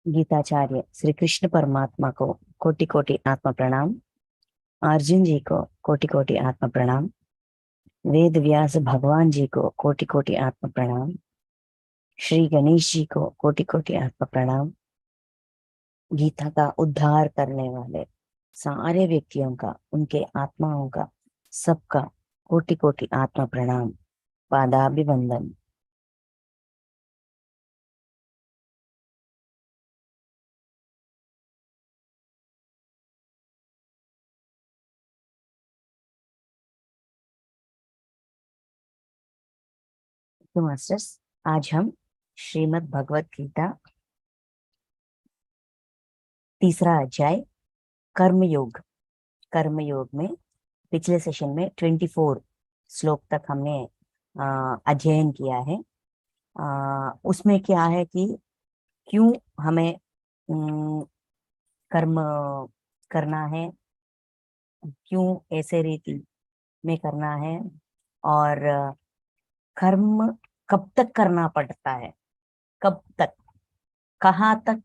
गीताचार्य श्री कृष्ण परमात्मा को कोटि कोटि आत्मा प्रणाम। अर्जुन जी को कोटि कोटि आत्मा प्रणाम। वेद व्यास भगवान जी को कोटि कोटि आत्मा प्रणाम। श्री गणेश जी को कोटि कोटि आत्मा प्रणाम। गीता का उद्धार करने वाले सारे व्यक्तियों का, उनके आत्माओं का, सबका कोटि कोटि आत्मा प्रणाम, पादाभिवंदन। तो मास्टर्स, आज हम श्रीमद् भगवत गीता तीसरा अध्याय कर्मयोग, कर्मयोग में पिछले सेशन में 24 श्लोक तक हमने अध्ययन किया है। उसमें क्या है कि क्यों हमें कर्म करना है, क्यों ऐसे रीति में करना है, और कर्म कब तक करना पड़ता है, कब तक, कहाँ तक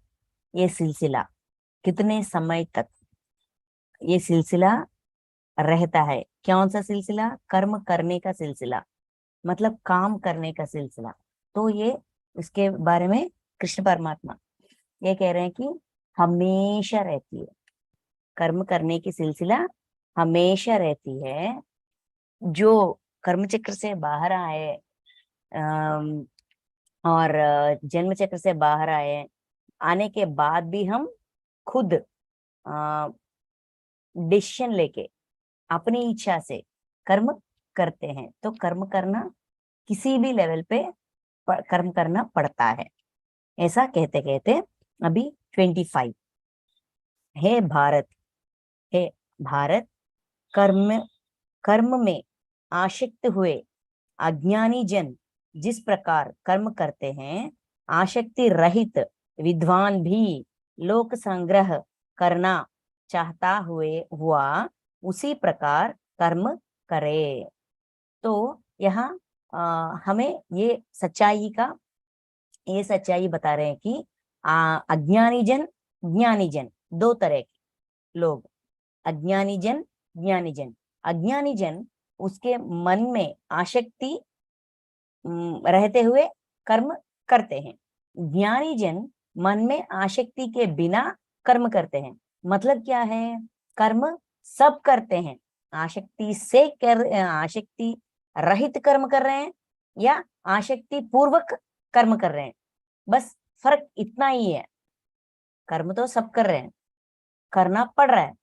ये सिलसिला, कितने समय तक ये सिलसिला रहता है। कौन सा सिलसिला? कर्म करने का सिलसिला, मतलब काम करने का सिलसिला। तो ये इसके बारे में कृष्ण परमात्मा ये कह रहे हैं कि हमेशा रहती है, कर्म करने की सिलसिला हमेशा रहती है। जो कर्म चक्र से बाहर आए, अम, और जन्म चक्र से बाहर आए, आने के बाद भी हम खुद डिसीजन लेके अपनी इच्छा से कर्म करते हैं। तो कर्म करना किसी भी लेवल पे कर्म करना पड़ता है। ऐसा कहते कहते अभी 25। हे भारत, हे भारत, कर्म कर्म में आसक्त हुए अज्ञानी जन जिस प्रकार कर्म करते हैं, आसक्ति रहित विद्वान भी लोक संग्रह करना चाहता हुआ उसी प्रकार कर्म करे। तो यहाँ हमें ये सच्चाई बता रहे हैं कि अज्ञानी जन, ज्ञानी जन, दो तरह के लोग, अज्ञानी जन, ज्ञानी जन। अज्ञानी जन उसके मन में आसक्ति रहते हुए कर्म करते हैं। ज्ञानी जन मन में आसक्ति के बिना कर्म करते हैं। मतलब क्या है? कर्म सब करते हैं, आसक्ति रहित कर्म कर रहे हैं या आसक्ति पूर्वक कर्म कर रहे हैं, बस फर्क इतना ही है। कर्म तो सब कर रहे हैं, करना पड़ रहा है,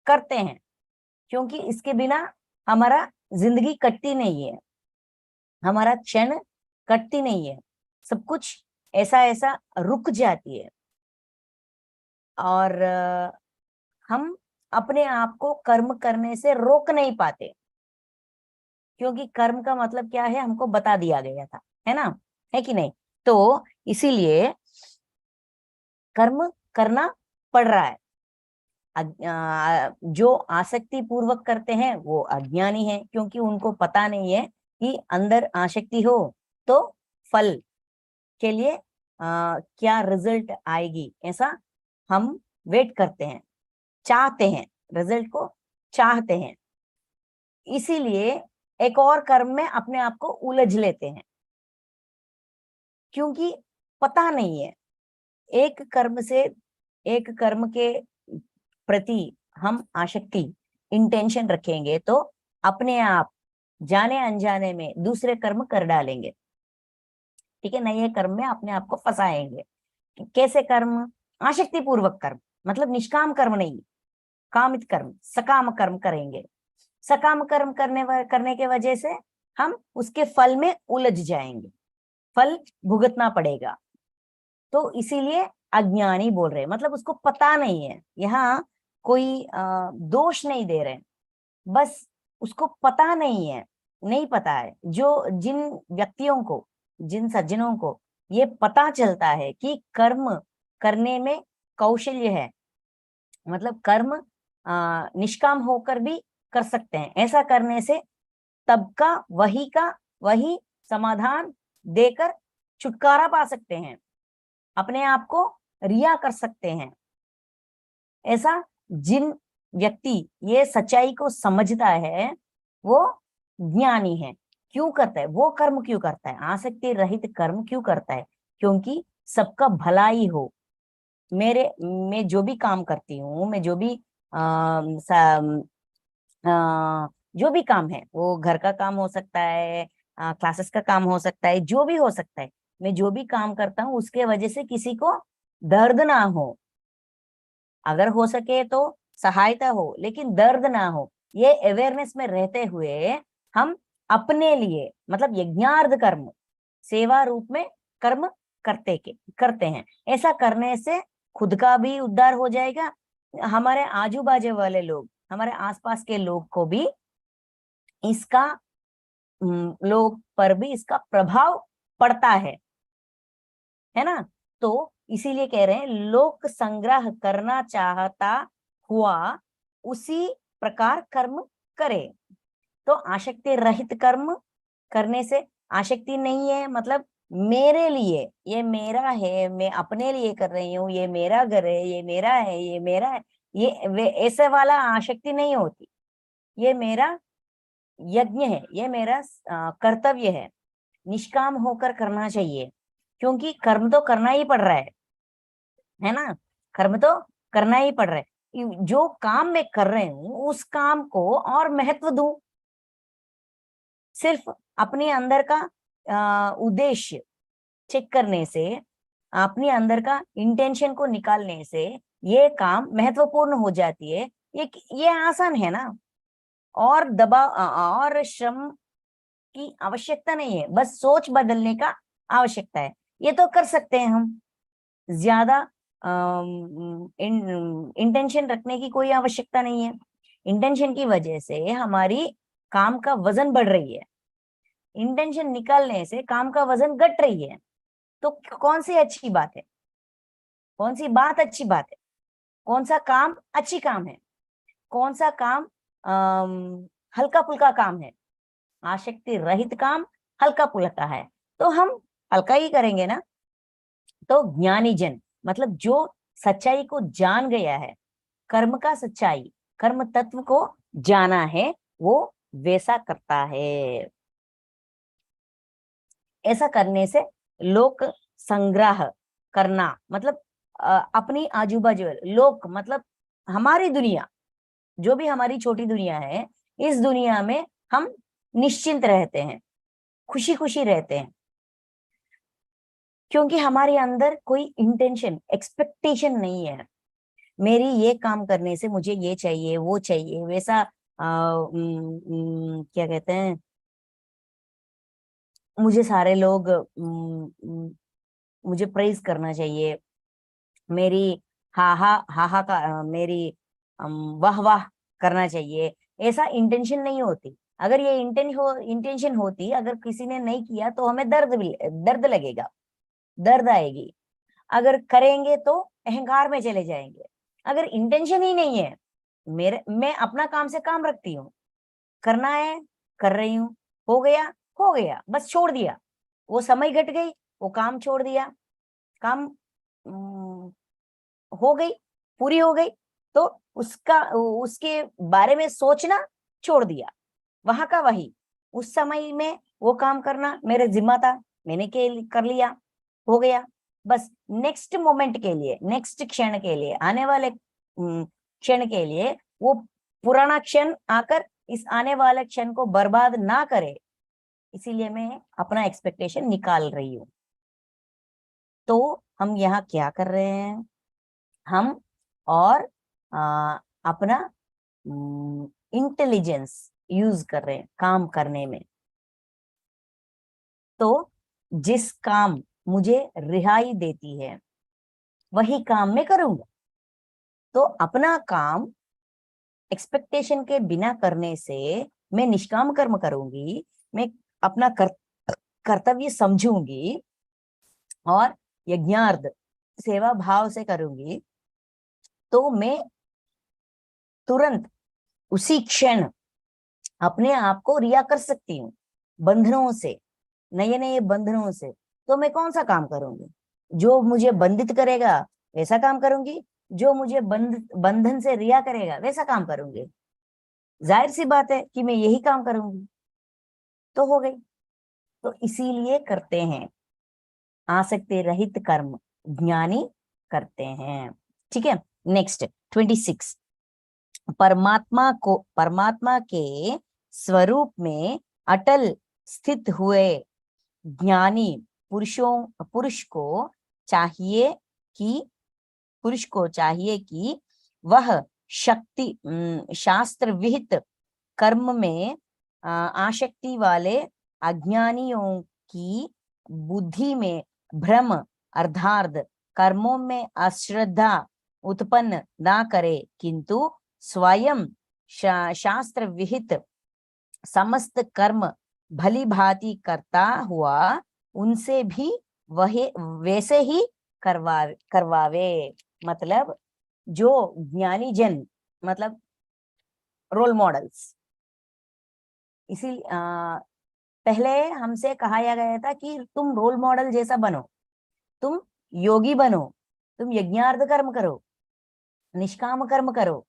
करते हैं, क्योंकि इसके बिना हमारा जिंदगी कटती नहीं है, हमारा क्षण कटती नहीं है, सब कुछ ऐसा ऐसा रुक जाती है। और हम अपने आप को कर्म करने से रोक नहीं पाते, क्योंकि कर्म का मतलब क्या है हमको बता दिया गया था, है ना, है कि नहीं? तो इसीलिए कर्म करना पड़ रहा है। जो आसक्ति पूर्वक करते हैं वो अज्ञानी है, क्योंकि उनको पता नहीं है कि अंदर आसक्ति हो तो फल के लिए क्या रिजल्ट आएगी, ऐसा हम वेट करते हैं, चाहते हैं, रिजल्ट को चाहते हैं। इसीलिए एक और कर्म में अपने आप को उलझ लेते हैं, क्योंकि पता नहीं है। एक कर्म के प्रति हम आसक्ति, इंटेंशन रखेंगे तो अपने आप जाने अनजाने में दूसरे कर्म कर डालेंगे, ठीक है, नए कर्म में अपने आप को फंसाएंगे। कैसे कर्म? आसक्ति पूर्वक कर्म, मतलब निष्काम कर्म नहीं, कामित कर्म, सकाम कर्म करेंगे। सकाम कर्म करने के वजह से हम उसके फल में उलझ जाएंगे, फल भुगतना पड़ेगा। तो इसीलिए अज्ञानी बोल रहे हैं, मतलब उसको पता नहीं है। यहाँ कोई दोष नहीं दे रहे, बस उसको पता नहीं है, नहीं पता है। जिन व्यक्तियों को, जिन सज्जनों को ये पता चलता है कि कर्म करने में कौशल्य है, मतलब कर्म निष्काम होकर भी कर सकते हैं, ऐसा करने से तब का वही समाधान देकर छुटकारा पा सकते हैं, अपने आप को रिया कर सकते हैं। ऐसा जिन व्यक्ति ये सच्चाई को समझता है वो ज्ञानी है। क्यों करता है वो कर्म, क्यों करता है, आसक्ति रहित कर्म क्यों करता है? क्योंकि सबका भलाई हो। मैं जो भी काम करती हूँ, मैं जो भी जो भी काम है, वो घर का काम हो सकता है, क्लासेस का काम हो सकता है, जो भी हो सकता है, मैं जो भी काम करता हूँ उसके वजह से किसी को दर्द ना हो। अगर हो सके तो सहायता हो, लेकिन दर्द ना हो, ये अवेयरनेस में रहते हुए हम अपने लिए मतलब यज्ञार्थ कर्म, सेवा रूप में कर्म करते हैं। ऐसा करने से खुद का भी उद्धार हो जाएगा, हमारे आजू बाजू वाले लोग, हमारे आसपास के लोग को भी इसका लोग पर भी इसका प्रभाव पड़ता है ना। तो इसीलिए कह रहे हैं लोक संग्रह करना चाहता हुआ उसी प्रकार कर्म करे। तो आसक्ति रहित कर्म करने से आसक्ति नहीं है, मतलब मेरे लिए, ये मेरा है, मैं अपने लिए कर रही हूँ, ये मेरा घर है, ये मेरा है, ये मेरा है, ये ऐसे वाला आसक्ति नहीं होती। ये मेरा यज्ञ है, ये मेरा कर्तव्य है, निष्काम होकर करना चाहिए, क्योंकि कर्म तो करना ही पड़ रहा है ना। कर्म तो करना ही पड़ रहा है। जो काम मैं कर रही हूँ उस काम को और महत्व दूं। सिर्फ अपने अंदर का उद्देश्य चेक करने से, अपने अंदर का इंटेंशन को निकालने से ये काम महत्वपूर्ण हो जाती है। ये आसान है ना। और दबाव और श्रम की आवश्यकता नहीं है, बस सोच बदलने का आवश्यकता है। ये तो कर सकते हैं हम। ज्यादा इंटेंशन रखने की कोई आवश्यकता नहीं है। इंटेंशन की वजह से हमारी काम का वजन बढ़ रही है, इंटेंशन निकालने से काम का वजन घट रही है। तो कौन सी अच्छी बात है, कौन सी बात अच्छी बात है, कौन सा काम अच्छी काम है, कौन सा काम हल्का फुल्का काम है? आसक्ति रहित काम हल्का फुल्का है, तो हम हल्का ही करेंगे ना। तो ज्ञानी जन मतलब जो सच्चाई को जान गया है, कर्म का सच्चाई, कर्म तत्व को जाना है, वो वैसा करता है। ऐसा करने से लोक संग्रह करना मतलब अपनी आजू बाजू लोक मतलब हमारी दुनिया, जो भी हमारी छोटी दुनिया है, इस दुनिया में हम निश्चिंत रहते हैं, खुशी खुशी रहते हैं, क्योंकि हमारे अंदर कोई इंटेंशन एक्सपेक्टेशन नहीं है। मेरी ये काम करने से मुझे ये चाहिए, वो चाहिए, वैसा क्या कहते हैं, मुझे सारे लोग मुझे प्रेज करना चाहिए, मेरी हा का मेरी वाह वाह करना चाहिए। ऐसा इंटेंशन नहीं होती। अगर ये इंटेंशन होती, अगर किसी ने नहीं किया तो हमें दर्द लगेगा, दर्द आएगी। अगर करेंगे तो अहंकार में चले जाएंगे। अगर इंटेंशन ही नहीं है, मैं अपना काम से काम रखती हूँ, करना है कर रही हूँ, हो गया बस छोड़ दिया, वो समय घट गई, वो काम छोड़ दिया, काम हो गई, पूरी हो गई, तो उसके बारे में सोचना छोड़ दिया। वहां का वही, उस समय में वो काम करना मेरे जिम्मा था, मैंने कर लिया, हो गया। बस नेक्स्ट मोमेंट के लिए, नेक्स्ट क्षण के लिए, आने वाले क्षण के लिए वो पुराना क्षण आकर इस आने वाले क्षण को बर्बाद ना करे, इसीलिए मैं अपना एक्सपेक्टेशन निकाल रही हूँ। तो हम यहाँ क्या कर रहे हैं, हम और अपना इंटेलिजेंस यूज कर रहे हैं काम करने में। तो जिस काम मुझे रिहाई देती है वही काम मैं करूंगा। तो अपना काम एक्सपेक्टेशन के बिना करने से मैं निष्काम कर्म करूंगी, मैं अपना कर्तव्य समझूंगी और यज्ञार्थ सेवा भाव से करूंगी, तो मैं तुरंत उसी क्षण अपने आप को रिया कर सकती हूँ बंधनों से, नए नए बंधनों से। तो मैं कौन सा काम करूंगी जो मुझे बंधित करेगा, वैसा काम करूंगी, जो मुझे बंधन से रिया करेगा वैसा काम करूंगी। जाहिर सी बात है कि मैं यही काम करूंगी, तो हो गई। तो इसीलिए करते हैं, आसक्ति रहित कर्म ज्ञानी करते हैं। ठीक है, नेक्स्ट 26, परमात्मा के स्वरूप में अटल स्थित हुए ज्ञानी पुरुष को चाहिए कि वह शास्त्र विहित कर्म में आसक्ति वाले अज्ञानियों की बुद्धि में भ्रम अर्थात कर्मों में अश्रद्धा उत्पन्न ना करे, किंतु स्वयं शास्त्र विहित समस्त कर्म भली भांति करता हुआ उनसे भी वैसे ही करवावे। मतलब जो ज्ञानी जन, मतलब रोल मॉडल्स, इसी पहले हमसे कहा गया था कि तुम रोल मॉडल जैसा बनो, तुम योगी बनो, तुम यज्ञार्थ कर्म करो, निष्काम कर्म करो,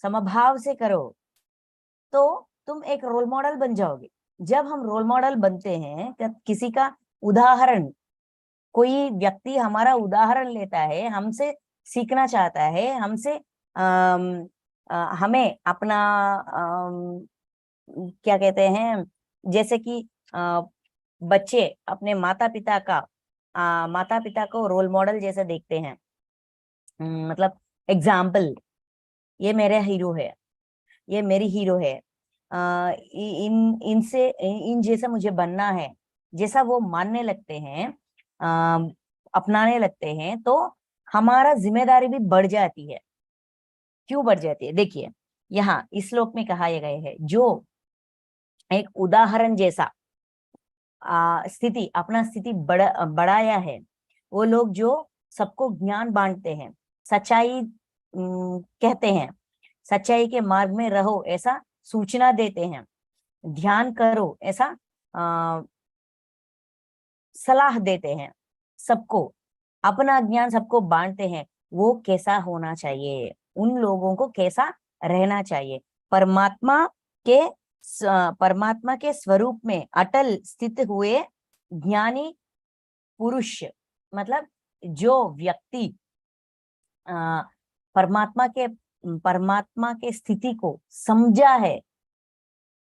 समभाव से करो, तो तुम एक रोल मॉडल बन जाओगे। जब हम रोल मॉडल बनते हैं, किसी का उदाहरण, कोई व्यक्ति हमारा उदाहरण लेता है, हमसे सीखना चाहता है, हमसे हमें अपना क्या कहते हैं, जैसे कि बच्चे अपने माता पिता को रोल मॉडल जैसे देखते हैं, मतलब एग्जाम्पल, ये मेरा हीरो है, ये मेरी हीरो है, इन जैसा मुझे बनना है, जैसा वो मानने लगते हैं, अपनाने लगते हैं, तो हमारा जिम्मेदारी भी बढ़ जाती है। क्यों बढ़ जाती है? देखिए, यहाँ इस श्लोक में कहा गया है, जो एक उदाहरण जैसा अपना स्थिति बढ़ाया है, वो लोग जो सबको ज्ञान बांटते हैं, सच्चाई कहते हैं, सच्चाई के मार्ग में रहो ऐसा सूचना देते हैं, ध्यान करो ऐसा सलाह देते हैं, सबको अपना ज्ञान सबको बांटते हैं, वो कैसा होना चाहिए, उन लोगों को कैसा रहना चाहिए? परमात्मा के स्वरूप में अटल स्थित हुए ज्ञानी पुरुष, मतलब जो व्यक्ति परमात्मा के स्थिति को समझा है,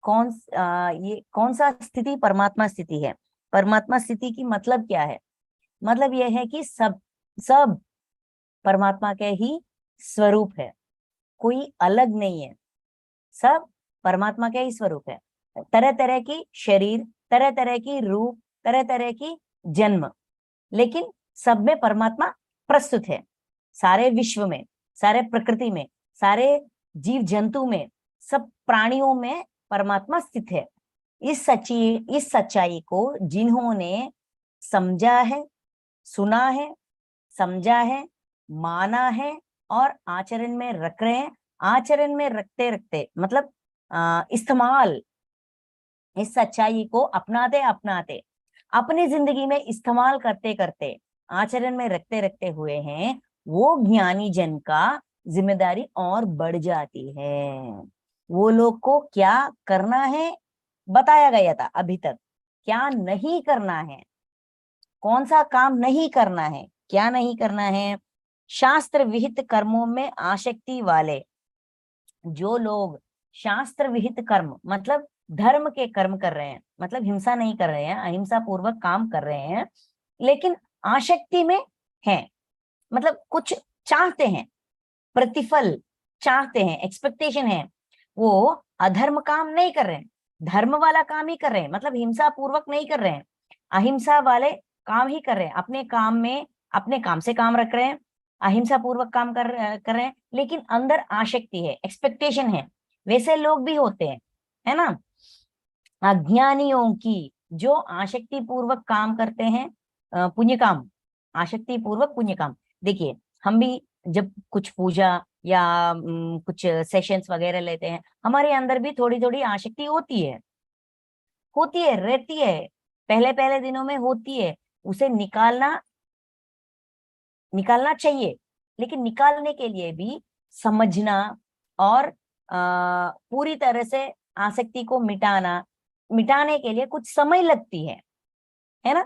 ये कौन सा स्थिति परमात्मा स्थिति है? परमात्मा स्थिति की मतलब क्या है? मतलब यह है कि सब परमात्मा के ही स्वरूप है, कोई अलग नहीं है, सब परमात्मा के ही स्वरूप है। तरह तरह की शरीर, तरह तरह की रूप, तरह तरह की जन्म, लेकिन सब में परमात्मा प्रस्तुत है। सारे विश्व में, सारे प्रकृति में, सारे जीव जंतु में, सब प्राणियों में परमात्मा स्थित है। इस सच्चाई को जिन्होंने समझा है, सुना है, समझा है, माना है और आचरण में रख रहे हैं, आचरण में रखते रखते मतलब इस्तेमाल, इस सच्चाई को अपनाते अपनाते अपनी जिंदगी में इस्तेमाल करते करते आचरण में रखते रखते हुए हैं, वो ज्ञानी जन का जिम्मेदारी और बढ़ जाती है। वो लोग को क्या करना है बताया गया था अभी तक, क्या नहीं करना है, कौन सा काम नहीं करना है, क्या नहीं करना है। शास्त्र विहित कर्मों में आसक्ति वाले, जो लोग शास्त्र विहित कर्म मतलब धर्म के कर्म कर रहे हैं, मतलब हिंसा नहीं कर रहे हैं, अहिंसा पूर्वक काम कर रहे हैं, लेकिन आसक्ति में हैं, मतलब कुछ चाहते हैं, प्रतिफल चाहते हैं, एक्सपेक्टेशन है, वो अधर्म काम नहीं कर रहे हैं, धर्म वाला काम ही कर रहे हैं, मतलब हिंसा पूर्वक नहीं कर रहे हैं, अहिंसा वाले काम ही कर रहे हैं, अपने काम में अपने काम से काम रख रहे हैं, अहिंसा पूर्वक काम कर रहे हैं, लेकिन अंदर आसक्ति है, एक्सपेक्टेशन है। वैसे लोग भी होते हैं, है ना, अज्ञानियों की, जो आसक्ति पूर्वक काम करते हैं, पुण्य काम, आसक्ति पूर्वक पुण्य काम। देखिए, हम भी जब कुछ पूजा या कुछ सेशंस वगैरह लेते हैं, हमारे अंदर भी थोड़ी थोड़ी आसक्ति होती है, रहती है, पहले पहले दिनों में होती है, उसे निकालना निकालना चाहिए, लेकिन निकालने के लिए भी समझना और पूरी तरह से आसक्ति को मिटाने के लिए कुछ समय लगती है ना।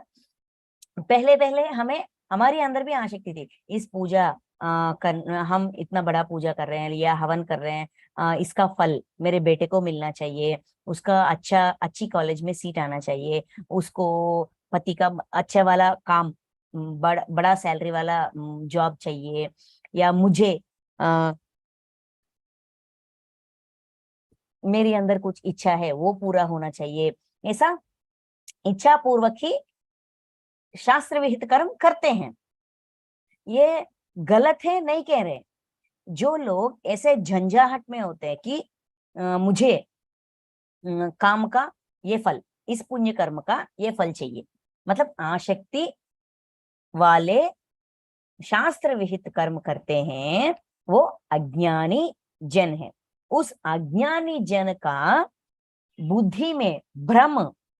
पहले पहले हमें, हमारे अंदर भी आसक्ति थी, इस पूजा हम इतना बड़ा पूजा कर रहे हैं या हवन कर रहे हैं, इसका फल मेरे बेटे को मिलना चाहिए, उसका अच्छी कॉलेज में सीट आना चाहिए, उसको पति का अच्छा वाला काम, बड़ा सैलरी वाला जॉब चाहिए, या मुझे मेरे अंदर कुछ इच्छा है वो पूरा होना चाहिए। ऐसा इच्छा पूर्वक ही शास्त्र विहित कर्म करते हैं। ये गलत है नहीं कह रहे। जो लोग ऐसे झंझाहट में होते हैं कि मुझे काम का ये फल, इस पुण्य कर्म का ये फल चाहिए, मतलब आसक्ति वाले शास्त्र विहित कर्म करते हैं, वो अज्ञानी जन है। उस अज्ञानी जन का बुद्धि में भ्रम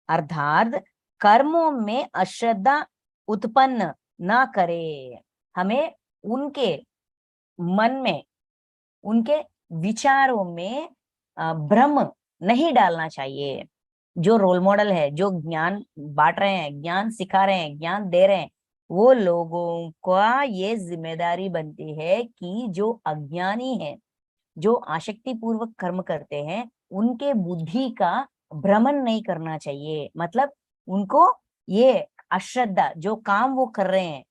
अर्थात कर्मों में अश्रद्धा उत्पन्न ना करे। हमें उनके मन में, उनके विचारों में भ्रम नहीं डालना चाहिए। जो रोल मॉडल है, जो ज्ञान बांट रहे हैं, ज्ञान सिखा रहे हैं, ज्ञान दे रहे हैं, वो लोगों का ये जिम्मेदारी बनती है कि जो अज्ञानी है, जो आसक्ति पूर्वक कर्म करते हैं, उनके बुद्धि का भ्रमण नहीं करना चाहिए। मतलब उनको ये अश्रद्धा, जो काम वो कर रहे हैं,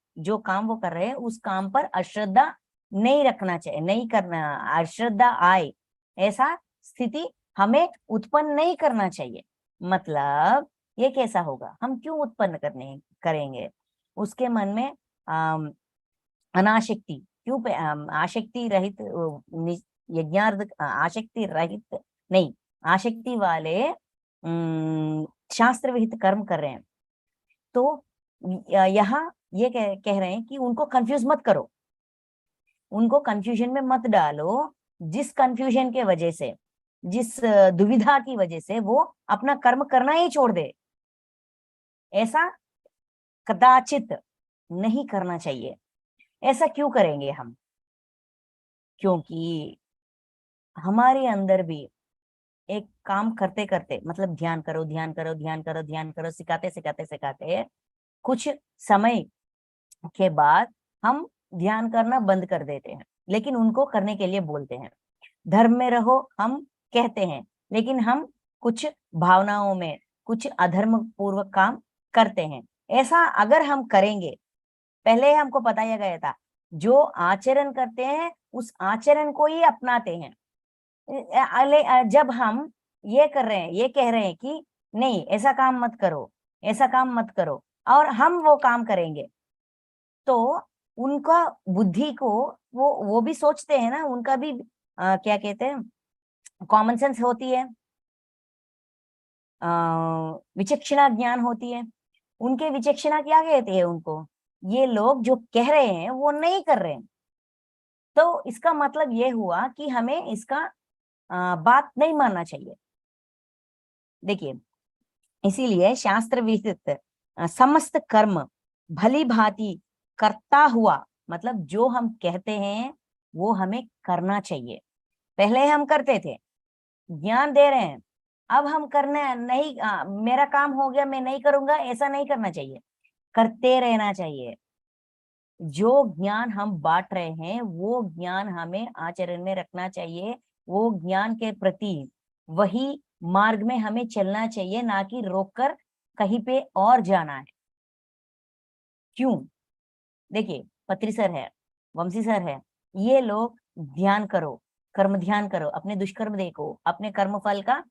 उस काम पर अश्रद्धा नहीं रखना चाहिए, नहीं करना, अश्रद्धा आए ऐसा स्थिति हमें उत्पन्न नहीं करना चाहिए। मतलब ये कैसा होगा, हम क्यों उत्पन्न करेंगे उसके मन में अनाशक्ति, क्यों आसक्ति रहित यज्ञार्थ, आसक्ति रहित नहीं, आसक्ति वाले शास्त्र विहित कर्म कर रहे हैं। तो यहाँ ये कह रहे हैं कि उनको कंफ्यूज मत करो, उनको कंफ्यूजन में मत डालो, जिस कंफ्यूजन के वजह से, जिस दुविधा की वजह से वो अपना कर्म करना ही छोड़ दे, ऐसा कदाचित नहीं करना चाहिए। ऐसा क्यों करेंगे हम? क्योंकि हमारे अंदर भी एक काम करते करते, मतलब ध्यान करो ध्यान करो ध्यान करो ध्यान करो, सिखाते सिखाते सिखाते कुछ समय के बाद हम ध्यान करना बंद कर देते हैं, लेकिन उनको करने के लिए बोलते हैं। धर्म में रहो हम कहते हैं, लेकिन हम कुछ भावनाओं में कुछ अधर्म पूर्वक काम करते हैं। ऐसा अगर हम करेंगे, पहले हमको बताया गया था, जो आचरण करते हैं उस आचरण को ही अपनाते हैं। जब हम ये कर रहे हैं, ये कह रहे हैं कि नहीं ऐसा काम मत करो, ऐसा काम मत करो, और हम वो काम करेंगे, तो उनका बुद्धि को वो भी सोचते हैं ना, उनका भी क्या कहते हैं, कॉमन सेंस होती है, विचक्षणा ज्ञान होती है। उनके विचक्षणा क्या कहती है उनको, ये लोग जो कह रहे हैं वो नहीं कर रहे हैं, तो इसका मतलब ये हुआ कि हमें इसका बात नहीं मानना चाहिए। देखिए, इसीलिए शास्त्र विहित समस्त कर्म भली भांति करता हुआ, मतलब जो हम कहते हैं वो हमें करना चाहिए। पहले हम करते थे, ज्ञान दे रहे हैं, अब हम करना नहीं, मेरा काम हो गया मैं नहीं करूंगा, ऐसा नहीं करना चाहिए, करते रहना चाहिए। जो ज्ञान हम बांट रहे हैं वो ज्ञान हमें आचरण में रखना चाहिए, वो ज्ञान के प्रति वही मार्ग में हमें चलना चाहिए, ना कि रोककर कहीं पे और जाना है। क्यों? देखिए, पत्री सर है, वंशी सर है, ये लोग ध्यान करो, कर्म ध्यान करो, अपने दुष्कर्म देखो, अपने कर्म फल का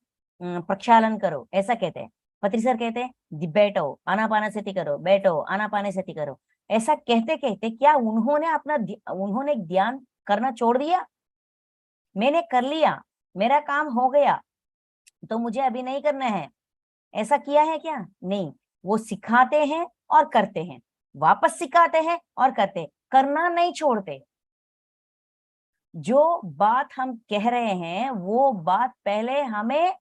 प्रक्षालन करो, ऐसा कहते हैं। पत्री सर कहते हैं बैठो आनापानसति करो, बैठो आनापानसति करो। ऐसा कहते कहते क्या उन्होंने ध्यान करना छोड़ दिया? मैंने कर लिया, मेरा काम हो गया, तो मुझे अभी नहीं करना है, ऐसा किया है क्या? नहीं, वो सिखाते हैं और करते हैं, वापस सिखाते हैं और करते, करना नहीं छोड़ते। जो बात हम कह रहे हैं वो बात पहले हमें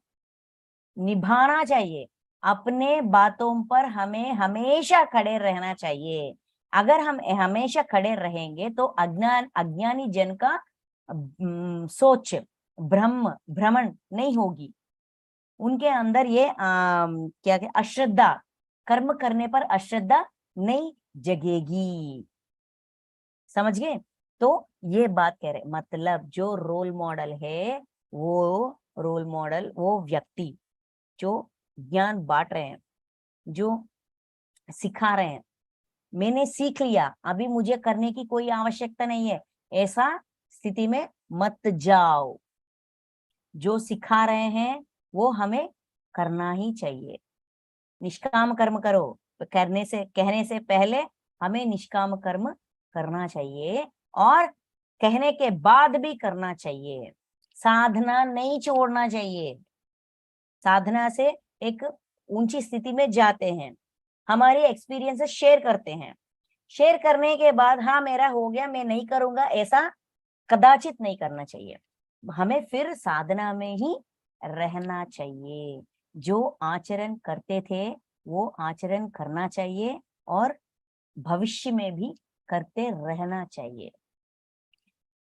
निभाना चाहिए, अपने बातों पर हमें हमेशा खड़े रहना चाहिए। अगर हम हमेशा खड़े रहेंगे तो अज्ञानी जन का सोच भ्रमण नहीं होगी, उनके अंदर ये क्या अश्रद्धा, कर्म करने पर अश्रद्धा नहीं जगेगी। समझ गए? तो ये बात कह रहे, मतलब जो रोल मॉडल है, वो रोल मॉडल, वो व्यक्ति जो ज्ञान बांट रहे हैं, जो सिखा रहे हैं, मैंने सीख लिया, अभी मुझे करने की कोई आवश्यकता नहीं है, ऐसा स्थिति में मत जाओ। जो सिखा रहे हैं वो हमें करना ही चाहिए। निष्काम कर्म करो, कहने से पहले हमें निष्काम कर्म करना चाहिए, और कहने के बाद भी करना चाहिए। साधना नहीं छोड़ना चाहिए। साधना से एक ऊंची स्थिति में जाते हैं, हमारी एक्सपीरियंसेस शेयर करते हैं, शेयर करने के बाद हाँ मेरा हो गया, मैं नहीं करूंगा, ऐसा कदाचित नहीं करना चाहिए। हमें फिर साधना में ही रहना चाहिए। जो आचरण करते थे वो आचरण करना चाहिए, और भविष्य में भी करते रहना चाहिए।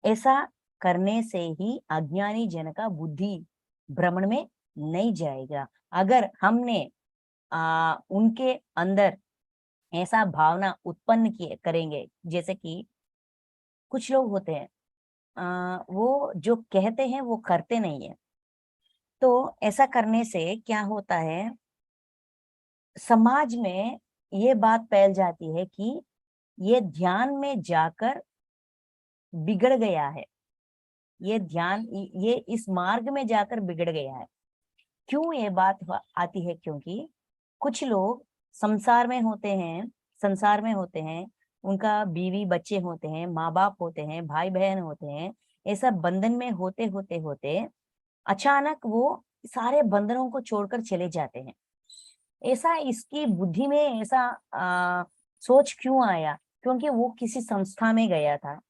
ऐसा करने से ही अज्ञानी जन का बुद्धि भ्रमण में नहीं जाएगा। अगर हमने उनके अंदर ऐसा भावना उत्पन्न किए करेंगे, जैसे कि कुछ लोग होते हैं वो जो कहते हैं वो करते नहीं है, तो ऐसा करने से क्या होता है, समाज में ये बात फैल जाती है कि ये ध्यान में जाकर बिगड़ गया है, ये इस मार्ग में जाकर बिगड़ गया है। क्यों ये बात आती है? क्योंकि कुछ लोग संसार में होते हैं, उनका बीवी बच्चे होते हैं, माँ बाप होते हैं, भाई बहन होते हैं, ऐसा बंधन में होते होते होते अचानक वो सारे बंधनों को छोड़कर चले जाते हैं। ऐसा इसकी बुद्धि में ऐसा सोच क्यों आया? क्योंकि वो किसी संस्था में गया था,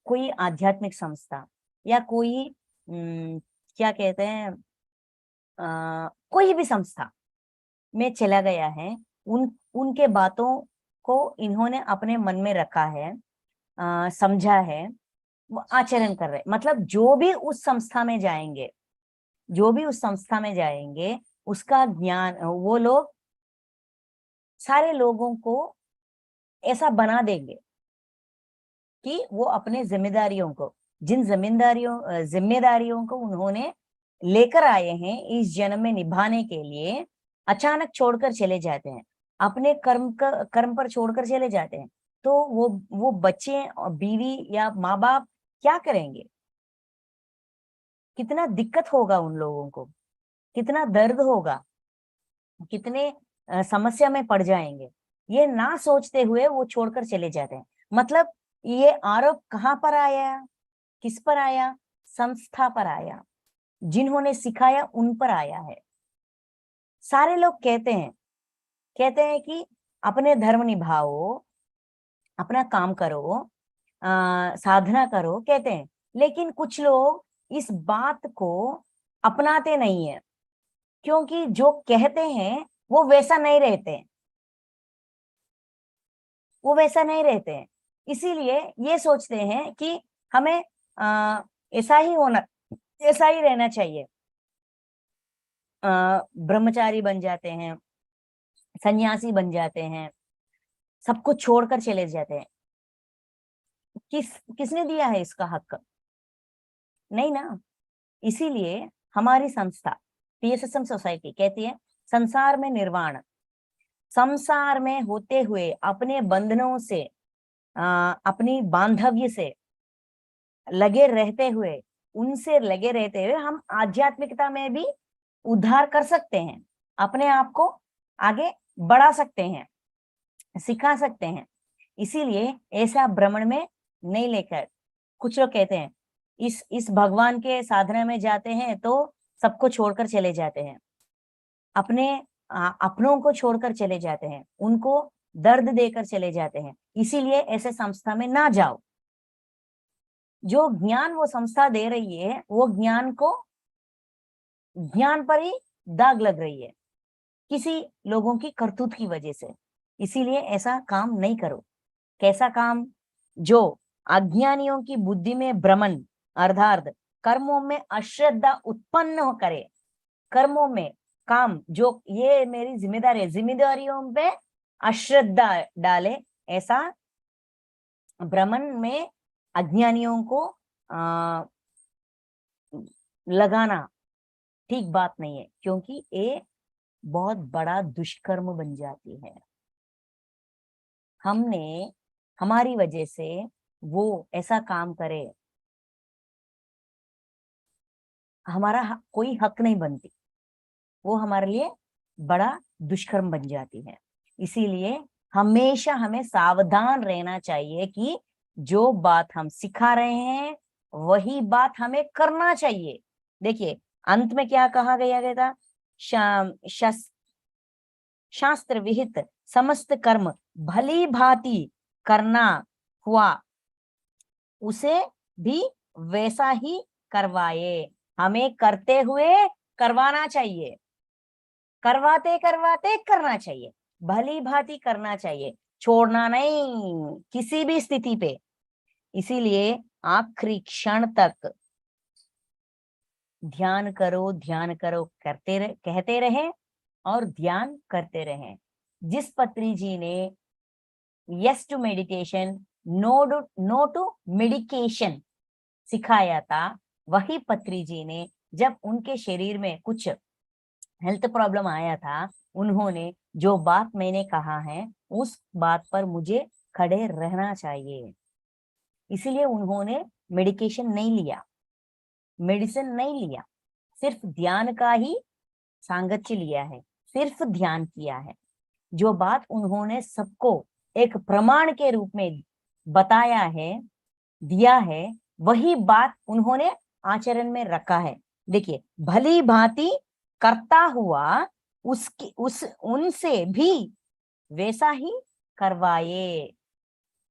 कोई आध्यात्मिक संस्था, या कोई क्या कहते हैं, कोई भी संस्था में चला गया है। उनके बातों को इन्होंने अपने मन में रखा है, समझा है, वो आचरण कर रहे। मतलब जो भी उस संस्था में जाएंगे, उसका ज्ञान, वो लोग सारे लोगों को ऐसा बना देंगे कि वो अपने जिन जिम्मेदारियों को उन्होंने लेकर आए हैं इस जन्म में निभाने के लिए, अचानक छोड़कर चले जाते हैं, अपने कर्म पर छोड़कर चले जाते हैं। तो वो बच्चे और बीवी या माँ बाप क्या करेंगे? कितना दिक्कत होगा उन लोगों को, कितना दर्द होगा, कितने समस्या में पड़ जाएंगे। ये ना सोचते हुए वो छोड़कर चले जाते हैं। मतलब ये आरोप कहाँ पर आया, किस पर आया? संस्था पर आया, जिन्होंने सिखाया उन पर आया है। सारे लोग कहते हैं कि अपने धर्म निभाओ, अपना काम करो, साधना करो, कहते हैं, लेकिन कुछ लोग इस बात को अपनाते नहीं है, क्योंकि जो कहते हैं वो वैसा नहीं रहते हैं। इसीलिए ये सोचते हैं कि हमें ऐसा ही रहना चाहिए। ब्रह्मचारी बन जाते हैं, सन्यासी बन जाते हैं, सब कुछ छोड़कर चले जाते हैं। किसने दिया है इसका हक? नहीं ना। इसीलिए हमारी संस्था PSSM सोसाइटी कहती है, संसार में निर्वाण, संसार में होते हुए अपने बंधनों से, अपनी बांधव्य से उनसे लगे रहते हुए हम आध्यात्मिकता में भी उद्धार कर सकते हैं, अपने आप को आगे बढ़ा सकते हैं, सिखा सकते हैं। इसीलिए ऐसा भ्रमण में नहीं लेकर, कुछ लोग कहते हैं इस भगवान के साधना में जाते हैं तो सबको छोड़कर चले जाते हैं, अपनों को छोड़कर चले जाते हैं, उनको दर्द देकर चले जाते हैं, इसीलिए ऐसे संस्था में ना जाओ। जो ज्ञान वो संस्था दे रही है, वो ज्ञान पर ही दाग लग रही है, किसी लोगों की करतूत की वजह से। इसीलिए ऐसा काम नहीं करो। कैसा काम? जो अज्ञानियों की बुद्धि में भ्रमण अर्थात कर्मों में अश्रद्धा उत्पन्न करे, कर्मों में काम जो ये मेरी जिम्मेदारी है, जिम्मेदारियों पे अश्रद्धा डाले, ऐसा भ्रमण में अज्ञानियों को लगाना ठीक बात नहीं है, क्योंकि ये बहुत बड़ा दुष्कर्म बन जाती है। हमने हमारी वजह से वो ऐसा काम करे, हमारा कोई हक नहीं बनती, वो हमारे लिए बड़ा दुष्कर्म बन जाती है। इसीलिए हमेशा हमें सावधान रहना चाहिए कि जो बात हम सिखा रहे हैं वही बात हमें करना चाहिए। देखिए अंत में क्या कहा गया था? शास्त्र विहित समस्त कर्म भली भांति करना हुआ, उसे भी वैसा ही करवाए। हमें करते हुए करवाना चाहिए, करवाते करवाते करना चाहिए, भली भांति करना चाहिए, छोड़ना नहीं किसी भी स्थिति पे। इसीलिए आखिरी क्षण तक ध्यान करो कहते रहे और ध्यान करते रहे। जिस पत्री जी ने yes to meditation no to medication सिखाया था, वही पत्री जी ने जब उनके शरीर में कुछ हेल्थ प्रॉब्लम आया था, उन्होंने जो बात मैंने कहा है उस बात पर मुझे खड़े रहना चाहिए। इसीलिए उन्होंने मेडिकेशन नहीं लिया, मेडिसिन नहीं लिया, सिर्फ ध्यान का ही सांगत्य लिया है, सिर्फ ध्यान किया है। जो बात उन्होंने सबको एक प्रमाण के रूप में बताया है, दिया है, वही बात उन्होंने आचरण में रखा है। देखिए भली भांति करता हुआ उनसे भी वैसा ही करवाए।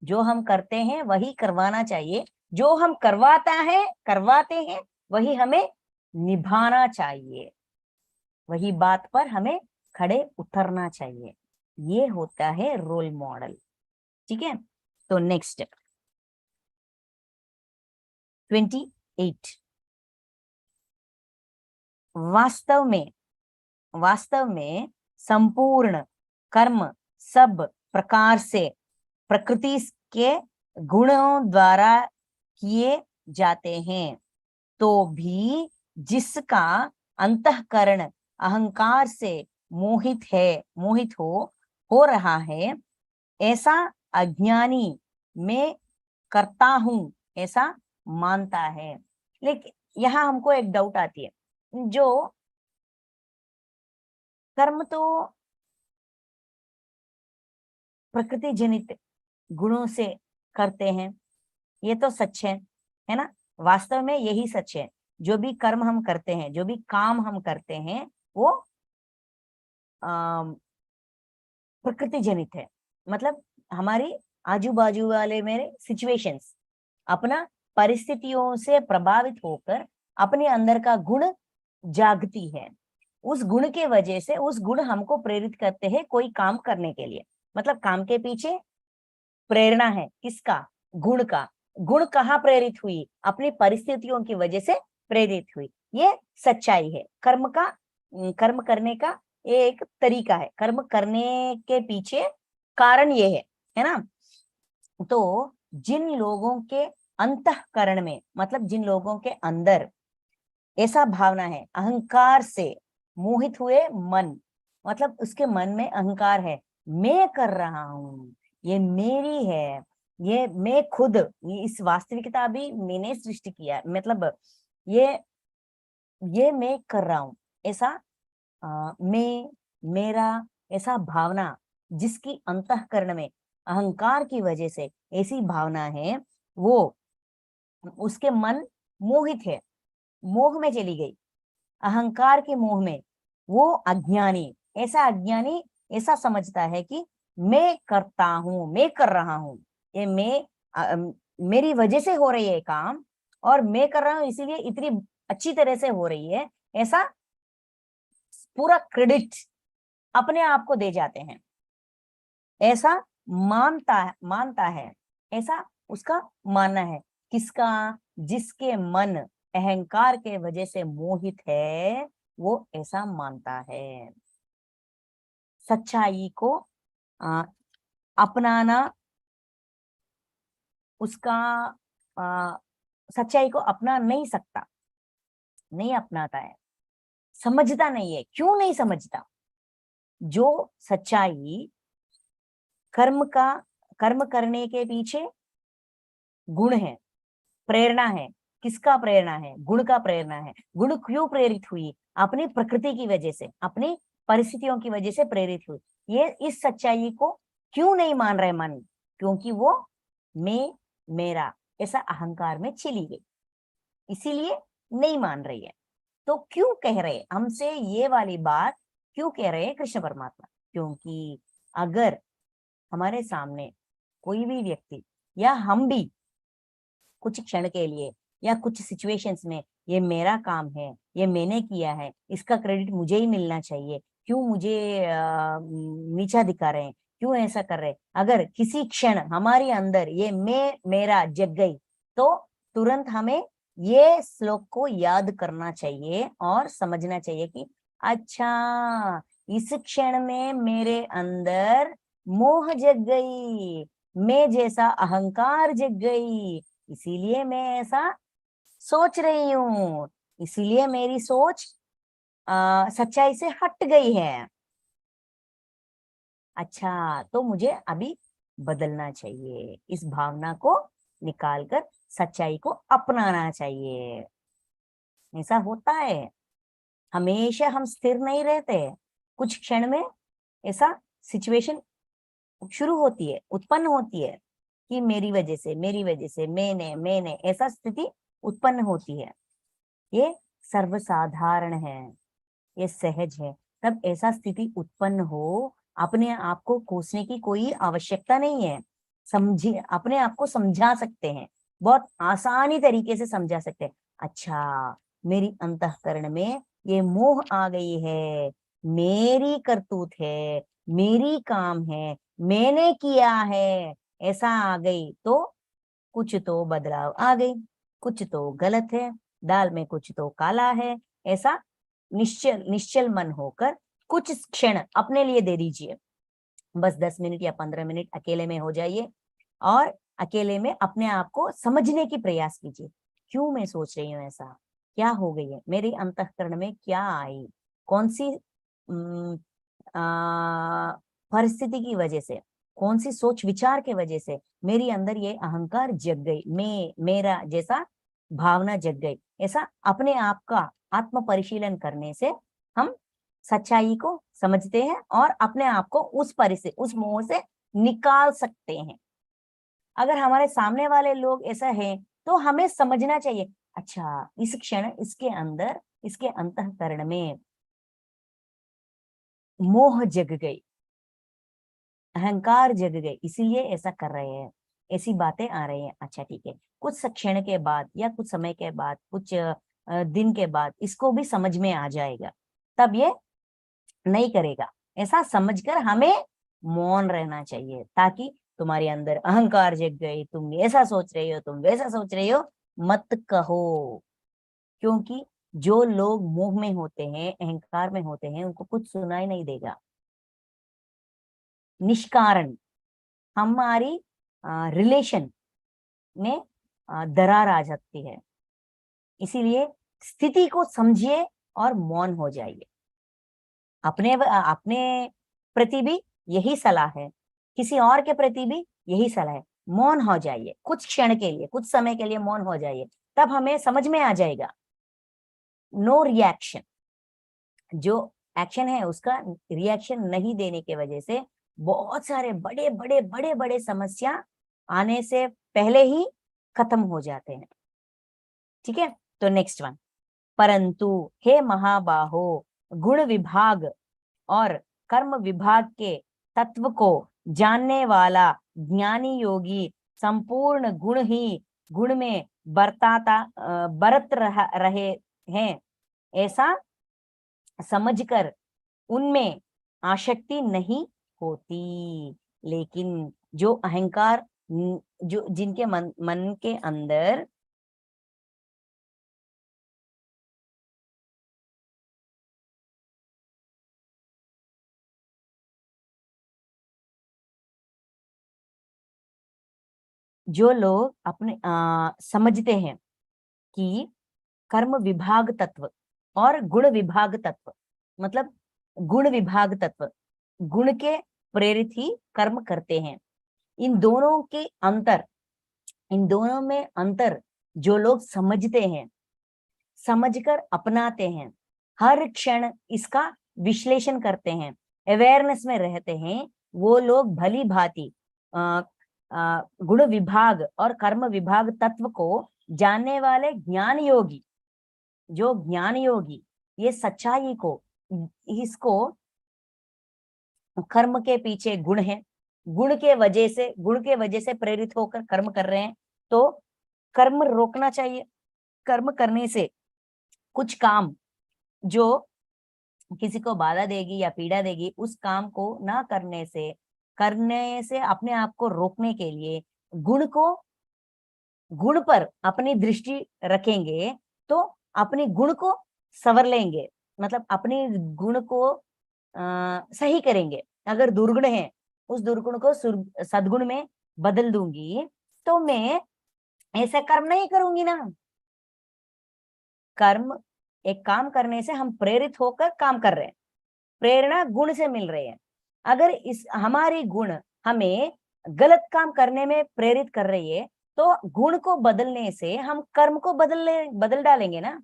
जो हम करते हैं वही करवाना चाहिए, जो हम करवाते हैं वही हमें निभाना चाहिए, वही बात पर हमें खड़े उतरना चाहिए। ये होता है रोल मॉडल। ठीक है, तो नेक्स्ट 28। वास्तव में संपूर्ण कर्म सब प्रकार से प्रकृति के गुणों द्वारा किए जाते हैं, तो भी जिसका अंतःकरण अहंकार से मोहित हो रहा है, ऐसा अज्ञानी मैं करता हूं ऐसा मानता है। लेकिन यहाँ हमको एक डाउट आती है, जो कर्म तो प्रकृति जनित गुणों से करते हैं, ये तो सच है ना? वास्तव में यही सच है। जो भी कर्म हम करते हैं, जो भी काम हम करते हैं, वो प्रकृति जनित है। मतलब हमारी आजू बाजू वाले मेरे सिचुएशंस, अपना परिस्थितियों से प्रभावित होकर अपने अंदर का गुण जागती है। उस गुण के वजह से उस गुण हमको प्रेरित करते हैं कोई काम करने के लिए। मतलब काम के पीछे प्रेरणा है किसका? गुण का। गुण कहाँ प्रेरित हुई? अपनी परिस्थितियों की वजह से प्रेरित हुई। ये सच्चाई है। कर्म करने का एक तरीका है, कर्म करने के पीछे कारण ये है ना? तो जिन लोगों के अंतःकरण में, मतलब जिन लोगों के अंदर ऐसा भावना है, अहंकार से मोहित हुए मन, मतलब उसके मन में अहंकार है, मैं कर रहा हूं, ये मेरी है, ये मैं खुद, ये इस वास्तविकता भी मैंने सृष्टि किया, मतलब ये मैं कर रहा हूं, ऐसा मैं, मेरा, ऐसा भावना जिसकी अंतःकरण में अहंकार की वजह से ऐसी भावना है, वो उसके मन मोहित है, मोह में चली गई, अहंकार के मोह में। वो अज्ञानी, अज्ञानी ऐसा समझता है कि मैं करता हूं, मैं कर रहा हूं, ये मेरी वजह से हो रही है काम, और मैं कर रहा हूं इसीलिए इतनी अच्छी तरह से हो रही है, ऐसा पूरा क्रेडिट अपने आप को दे जाते हैं। ऐसा मानता है, ऐसा उसका मानना है। किसका? जिसके मन अहंकार के वजह से मोहित है, वो ऐसा मानता है। सच्चाई को अपनाना, उसका सच्चाई को अपना नहीं सकता, नहीं अपनाता है, समझता नहीं है। क्यों नहीं समझता? जो सच्चाई कर्म करने के पीछे गुण है, प्रेरणा है। किसका प्रेरणा है? गुण का प्रेरणा है। गुण क्यों प्रेरित हुई? अपनी प्रकृति की वजह से, अपनी परिस्थितियों की वजह से प्रेरित हुई। ये इस सच्चाई को क्यों नहीं मान रहे मन? क्योंकि वो मैं, मेरा ऐसा अहंकार में चली गई, इसीलिए नहीं मान रही है। तो क्यों कह रहे हमसे ये वाली बात? क्यों कह रहे हैं कृष्ण परमात्मा? क्योंकि अगर हमारे सामने कोई भी व्यक्ति या हम भी कुछ क्षण के लिए या कुछ सिचुएशंस में ये मेरा काम है, ये मैंने किया है, इसका क्रेडिट मुझे ही मिलना चाहिए, क्यों मुझे नीचा दिखा रहे हैं, क्यों ऐसा कर रहे हैं, अगर किसी क्षण हमारे अंदर ये मैं मेरा जग गई, तो तुरंत हमें ये श्लोक को याद करना चाहिए और समझना चाहिए कि अच्छा, इस क्षण में मेरे अंदर मोह जग गई, मैं जैसा अहंकार जग गई, इसीलिए मैं ऐसा सोच रही हूं, इसीलिए मेरी सोच सच्चाई से हट गई है। अच्छा, तो मुझे अभी बदलना चाहिए, इस भावना को निकालकर सच्चाई को अपनाना चाहिए। ऐसा होता है, हमेशा हम स्थिर नहीं रहते। कुछ क्षण में ऐसा सिचुएशन शुरू होती है, उत्पन्न होती है कि मेरी वजह से मैंने ऐसा स्थिति उत्पन्न होती है। ये सर्वसाधारण है, ये सहज है। तब ऐसा स्थिति उत्पन्न हो, अपने आप को कोसने की कोई आवश्यकता नहीं है। समझिए, अपने आप को समझा सकते हैं, बहुत आसानी तरीके से समझा सकते हैं। अच्छा, मेरी अंतःकरण में ये मोह आ गई है, मेरी करतूत है, मेरी काम है, मैंने किया है, ऐसा आ गई, तो कुछ तो बदलाव आ गई, कुछ तो गलत है, दाल में कुछ तो काला है। ऐसा निश्चल मन होकर कुछ क्षण अपने लिए दे दीजिए। बस 10 मिनट या 15 मिनट अकेले में हो जाइए और अकेले में अपने आप को समझने की प्रयास कीजिए। क्यों मैं सोच रही हूँ ऐसा? क्या हो गई है मेरी अंतःकरण में? क्या आई? कौन सी परिस्थिति की वजह से, कौन सी सोच विचार के वजह से मेरी अंदर ये अहंकार जग गई, मेरा जैसा भावना जग गई? ऐसा अपने आप का आत्म परिशीलन करने से हम सच्चाई को समझते हैं और अपने आप को उस परिस्थिति, उस मोह से निकाल सकते हैं। अगर हमारे सामने वाले लोग ऐसा है, तो हमें समझना चाहिए, अच्छा, इस क्षण इसके अंदर, इसके अंतःकरण में मोह जग गई, अहंकार जग गए, इसीलिए ऐसा कर रहे हैं, ऐसी बातें आ रही हैं। अच्छा, ठीक है, कुछ क्षण के बाद या कुछ समय के बाद, कुछ दिन के बाद इसको भी समझ में आ जाएगा, तब ये नहीं करेगा। ऐसा समझकर हमें मौन रहना चाहिए, ताकि तुम्हारे अंदर अहंकार जग गई, तुम ऐसा सोच रही हो, तुम वैसा सोच रही हो, मत कहो। क्योंकि जो लोग मोह में होते हैं, अहंकार में होते हैं, उनको कुछ सुनाई नहीं देगा। निष्कारण हमारी रिलेशन में दरार आ जाती है। इसीलिए स्थिति को समझिए और मौन हो जाइए। अपने प्रति भी यही सलाह है, किसी और के प्रति भी यही सलाह है। मौन हो जाइए, कुछ क्षण के लिए, कुछ समय के लिए मौन हो जाइए, तब हमें समझ में आ जाएगा। नो रिएक्शन, जो एक्शन है उसका रिएक्शन नहीं देने के वजह से बहुत सारे बड़े बड़े समस्या आने से पहले ही खत्म हो जाते हैं। ठीक है, तो नेक्स्ट वन, परंतु हे महाबाहो, गुण विभाग और कर्म विभाग के तत्व को जानने वाला ज्ञानी योगी संपूर्ण गुण में बरत रहे हैं, ऐसा समझकर उनमें आसक्ति नहीं होती। लेकिन जो अहंकार, जो जिनके मन के अंदर जो लोग अपने समझते हैं कि कर्म विभाग तत्व और गुण विभाग तत्व, मतलब गुण विभाग तत्व, गुण के प्रेरित ही कर्म करते हैं, इन दोनों के अंतर, इन दोनों में अंतर जो लोग समझते हैं, समझकर अपनाते हैं, हर क्षण इसका विश्लेषण करते हैं, अवेयरनेस में रहते हैं, वो लोग भली भांति गुण विभाग और कर्म विभाग तत्व को जानने वाले ज्ञान योगी, जो ज्ञान योगी ये सच्चाई को, इसको कर्म के पीछे गुण है, गुण के वजह से प्रेरित होकर कर्म कर रहे हैं, तो कर्म रोकना चाहिए। कर्म करने से कुछ काम जो किसी को बाधा देगी या पीड़ा देगी, उस काम को ना करने से अपने आप को रोकने के लिए गुण पर अपनी दृष्टि रखेंगे, तो अपने गुण को संवर लेंगे, मतलब अपने गुण को सही करेंगे। अगर दुर्गुण है, उस दुर्गुण को सद्गुण में बदल दूंगी, तो मैं ऐसा कर्म नहीं करूंगी ना। कर्म, एक काम करने से हम प्रेरित होकर काम कर रहे हैं, प्रेरणा गुण से मिल रही है। अगर इस हमारी गुण हमें गलत काम करने में प्रेरित कर रही है, तो गुण को बदलने से हम कर्म को बदल डालेंगे ना।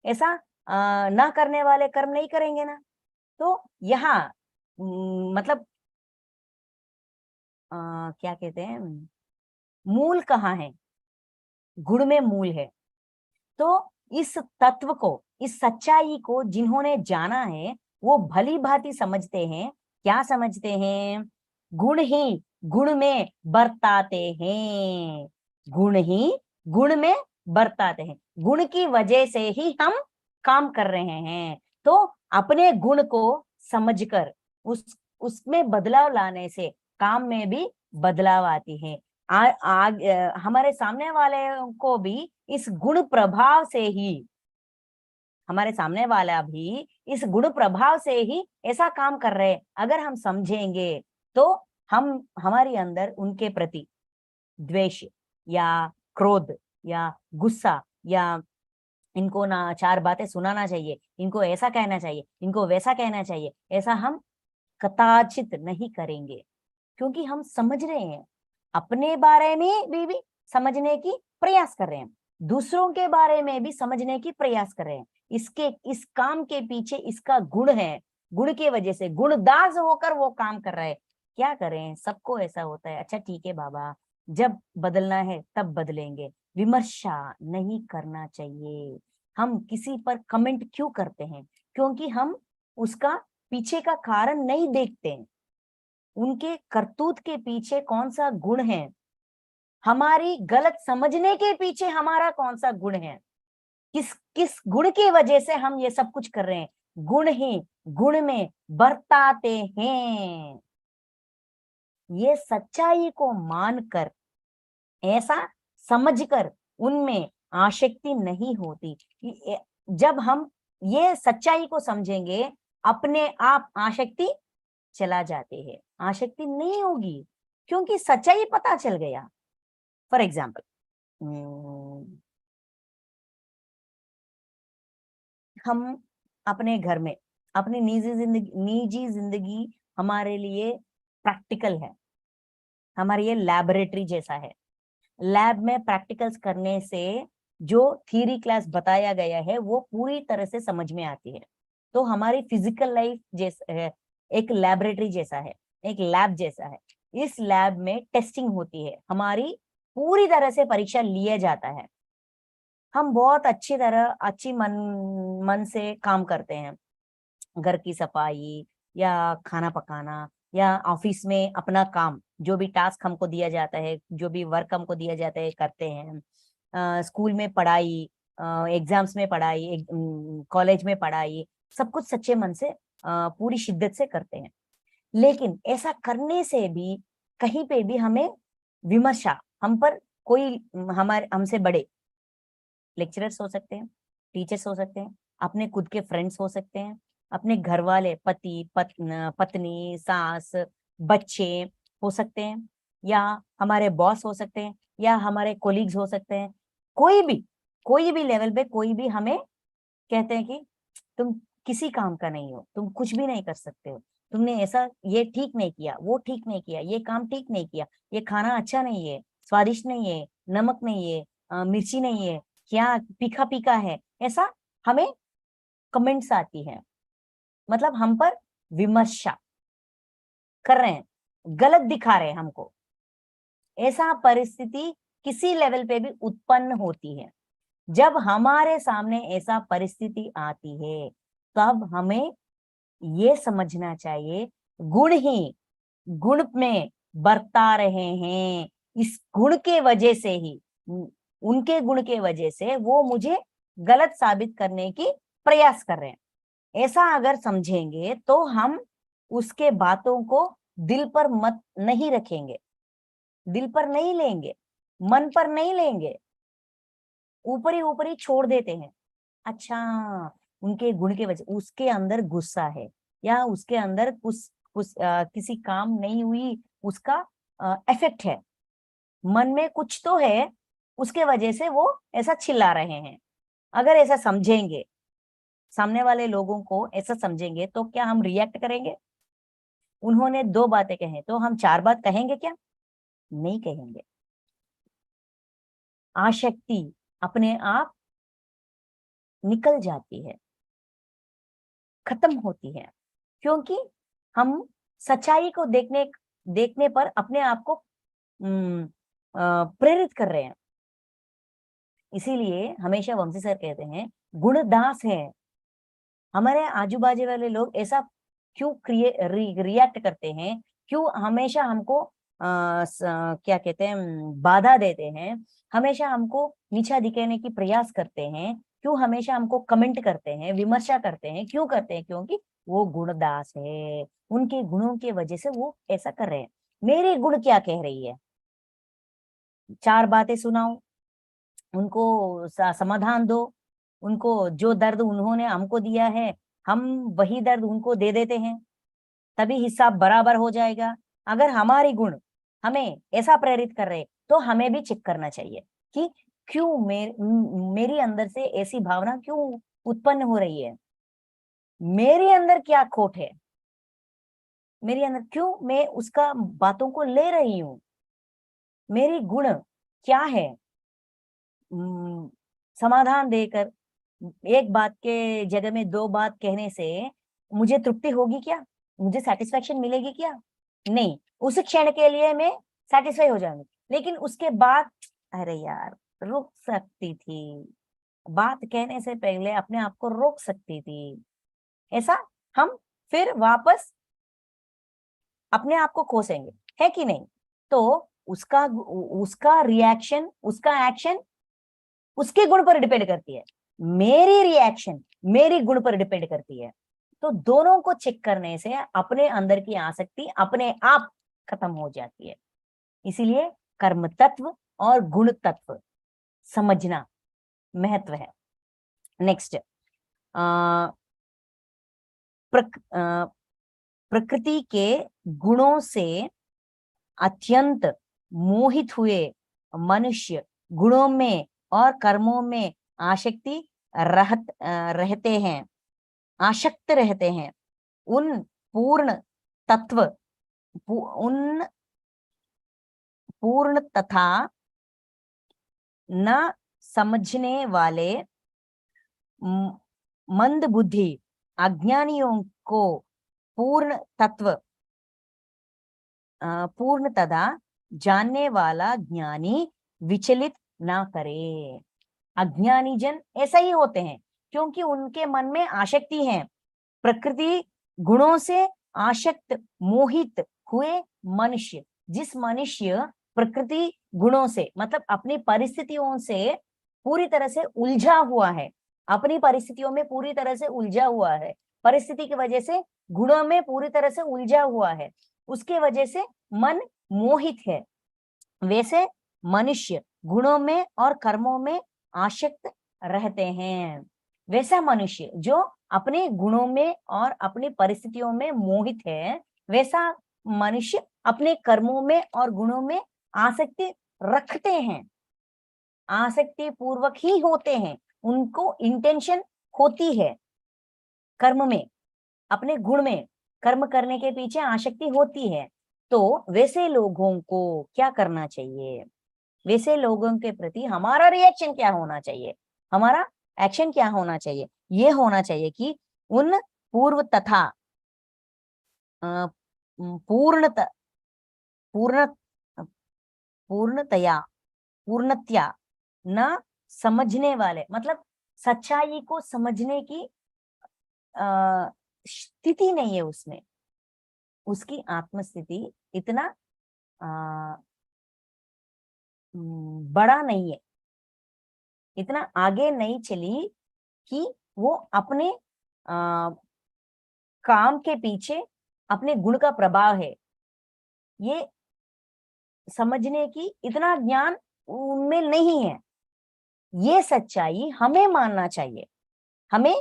ऐसा ना करने वाले कर्म नहीं करेंगे ना। तो यहाँ मतलब क्या कहते हैं, मूल कहाँ है? गुण में मूल है। तो इस तत्व को, इस सच्चाई को जिन्होंने जाना है, वो भली भांति समझते हैं। क्या समझते हैं? गुण ही गुण में बरताते हैं, गुण ही गुण में बरताते हैं, गुण की वजह से ही हम काम कर रहे हैं। तो अपने गुण को समझकर उसमें बदलाव लाने से काम में भी बदलाव आती है। हमारे सामने वाले को भी इस गुण प्रभाव से ही, हमारे सामने वाला भी इस गुण प्रभाव से ही ऐसा काम कर रहे हैं। अगर हम समझेंगे तो हम हमारे अंदर उनके प्रति द्वेष या क्रोध या गुस्सा, या इनको ना चार बातें सुनाना चाहिए, इनको ऐसा कहना चाहिए, इनको वैसा कहना चाहिए, ऐसा हम कदाचित नहीं करेंगे। क्योंकि हम समझ रहे हैं, अपने बारे में भी समझने की प्रयास कर रहे हैं, दूसरों के बारे में भी समझने की प्रयास कर रहे हैं। इस काम के पीछे इसका गुण है, गुण की वजह से गुणदास होकर वो काम कर रहा है। क्या करें, सबको ऐसा होता है। अच्छा ठीक है बाबा, जब बदलना है तब बदलेंगे, विमर्शा नहीं करना चाहिए। हम किसी पर कमेंट क्यों करते हैं? क्योंकि हम उसका पीछे का कारण नहीं देखते हैं, उनके करतूत के पीछे कौन सा गुण है, हमारी गलत समझने के पीछे हमारा कौन सा गुण है, किस किस गुण की वजह से हम ये सब कुछ कर रहे हैं। गुण ही गुण में बरताते हैं। ये सच्चाई को मानकर, ऐसा समझकर उनमें आसक्ति नहीं होती। जब हम ये सच्चाई को समझेंगे, अपने आप आसक्ति चला जाते हैं, आसक्ति नहीं होगी, क्योंकि सच्चाई पता चल गया। फॉर एग्जाम्पल, हम अपने घर में अपनी निजी जिंदगी हमारे लिए प्रैक्टिकल है, हमारे ये लैबोरेटरी जैसा है। लैब में प्रैक्टिकल्स करने से जो थ्योरी क्लास बताया गया है वो पूरी तरह से समझ में आती है। तो हमारी फिजिकल लाइफ जैसा है, एक लैबोरेटरी जैसा है, एक लैब जैसा है। इस लैब में टेस्टिंग होती है, हमारी पूरी तरह से परीक्षा लिया जाता है। हम बहुत अच्छी मन से काम करते हैं, घर की सफाई या खाना पकाना या ऑफिस में अपना काम, जो भी टास्क हमको दिया जाता है, जो भी वर्क हमको दिया जाता है, करते हैं। स्कूल में पढ़ाई, एग्जाम्स में पढ़ाई, कॉलेज में पढ़ाई, सब कुछ सच्चे मन से पूरी शिद्दत से करते हैं। लेकिन ऐसा करने से भी कहीं पे भी हमें विमर्शा, हम पर कोई हमारे हमसे बड़े लेक्चरर्स हो सकते हैं, टीचर्स हो सकते हैं, अपने खुद के फ्रेंड्स हो सकते हैं, अपने घर वाले पति पत्नी सास बच्चे हो सकते हैं, या हमारे बॉस हो सकते हैं, या हमारे कोलीग्स हो सकते हैं, कोई भी लेवल पे कोई भी हमें कहते हैं कि तुम किसी काम का नहीं हो, तुम कुछ भी नहीं कर सकते हो, तुमने ऐसा ये ठीक नहीं किया, वो ठीक नहीं किया, ये काम ठीक नहीं किया, ये खाना अच्छा नहीं है, स्वादिष्ट नहीं है, नमक नहीं है, मिर्ची नहीं है, क्या फीका फीका है, ऐसा हमें कमेंट्स आती है, मतलब हम पर विमर्शा कर रहे हैं, गलत दिखा रहे हैं हमको। ऐसा परिस्थिति किसी लेवल पे भी उत्पन्न होती है। जब हमारे सामने ऐसा परिस्थिति आती है तब हमें ये समझना चाहिए गुण में बरता रहे हैं, इस गुण के वजह से ही, उनके गुण के वजह से वो मुझे गलत साबित करने की प्रयास कर रहे हैं। ऐसा अगर समझेंगे तो हम उसके बातों को दिल पर मत नहीं रखेंगे, दिल पर नहीं लेंगे, मन पर नहीं लेंगे, ऊपरी छोड़ देते हैं। अच्छा, उनके गुण के वजह, उसके अंदर गुस्सा है, या उसके अंदर किसी काम नहीं हुई उसका इफेक्ट है, मन में कुछ तो है, उसके वजह से वो ऐसा चिल्ला रहे हैं। अगर ऐसा समझेंगे, सामने वाले लोगों को ऐसा समझेंगे, तो क्या हम रिएक्ट करेंगे? उन्होंने 2 बातें कहे तो हम 4 बात कहेंगे क्या? नहीं कहेंगे। आसक्ति अपने आप निकल जाती है, खत्म होती है, क्योंकि हम सच्चाई को देखने पर अपने आप को प्रेरित कर रहे हैं। इसीलिए हमेशा वंशी सर कहते हैं गुणदास है। हमारे आजू बाजू वाले लोग ऐसा क्यों रिएक्ट करते हैं, क्यों हमेशा हमको क्या कहते हैं बाधा देते हैं, हमेशा हमको नीचा दिखाने की प्रयास करते हैं, क्यों हमेशा हमको कमेंट करते हैं, विमर्शा करते हैं, क्यों करते हैं? क्योंकि वो गुणदास है, उनके गुणों की वजह से वो ऐसा कर रहे हैं। मेरे गुण क्या कह रही है? 4 बातें सुनाओ, उनको समाधान दो, उनको जो दर्द उन्होंने हमको दिया है हम वही दर्द उनको दे देते हैं, तभी हिसाब बराबर हो जाएगा। अगर हमारी गुण हमें ऐसा प्रेरित कर रहे तो हमें भी चेक करना चाहिए कि क्यों मेरी अंदर से ऐसी भावना क्यों उत्पन्न हो रही है, मेरे अंदर क्या खोट है, मेरे अंदर क्यों मैं उसका बातों को ले रही हूं, मेरी गुण क्या है? समाधान देकर एक बात के जगह में 2 बात कहने से मुझे तृप्ति होगी क्या? मुझे सेटिस्फेक्शन मिलेगी क्या? नहीं, उस क्षण के लिए मैं सेटिस्फाई हो जाऊंगी, लेकिन उसके बाद अरे यार रुक सकती थी, बात कहने से पहले अपने आप को रोक सकती थी। ऐसा हम फिर वापस अपने आप को कोसेंगे, है कि नहीं? तो उसका रिएक्शन, उसका एक्शन उसके गुण पर डिपेंड करती है, मेरी रिएक्शन मेरी गुण पर डिपेंड करती है। तो दोनों को चेक करने से अपने अंदर की आसक्ति अपने आप खत्म हो जाती है। इसीलिए कर्म तत्व और गुण तत्व समझना महत्व है। नेक्स्ट, प्रकृति के गुणों से अत्यंत मोहित हुए मनुष्य गुणों में और कर्मों में रहते हैं, आसक्त रहते हैं। उन पूर्ण तत्व उन पूर्ण तथा न समझने वाले मंद बुद्धि अज्ञानियों को पूर्ण तथा जानने वाला ज्ञानी विचलित ना करे। अज्ञानी जन ऐसा ही होते हैं, क्योंकि उनके मन में आसक्ति है। प्रकृति गुणों से आसक्त मोहित हुए मनुष्य, जिस मनुष्य प्रकृति गुणों से मतलब अपनी परिस्थितियों से पूरी तरह से उलझा हुआ है, अपनी परिस्थितियों में पूरी तरह से उलझा हुआ है, परिस्थिति की वजह से गुणों में पूरी तरह से उलझा हुआ है, उसके वजह से मन मोहित है, वैसे मनुष्य गुणों में और कर्मों में आसक्त रहते हैं। वैसा मनुष्य जो अपने गुणों में और अपनी परिस्थितियों में मोहित है, वैसा मनुष्य अपने कर्मों में और गुणों में आसक्ति रखते हैं, आसक्ति पूर्वक ही होते हैं, उनको इंटेंशन होती है कर्म में, अपने गुण में कर्म करने के पीछे आसक्ति होती है। तो वैसे लोगों को क्या करना चाहिए, वैसे लोगों के प्रति हमारा रिएक्शन क्या होना चाहिए, हमारा एक्शन क्या होना चाहिए? ये होना चाहिए कि उन पूर्व तथा पूर्णत पूर्ण पूर्णतया पूर्णत्या न समझने वाले, मतलब सच्चाई को समझने की स्थिति नहीं है उसमें, उसकी आत्मस्थिति इतना बड़ा नहीं है, इतना आगे नहीं चली कि वो अपने काम के पीछे अपने गुण का प्रभाव है, ये समझने की इतना ज्ञान उनमें नहीं है। ये सच्चाई हमें मानना चाहिए, हमें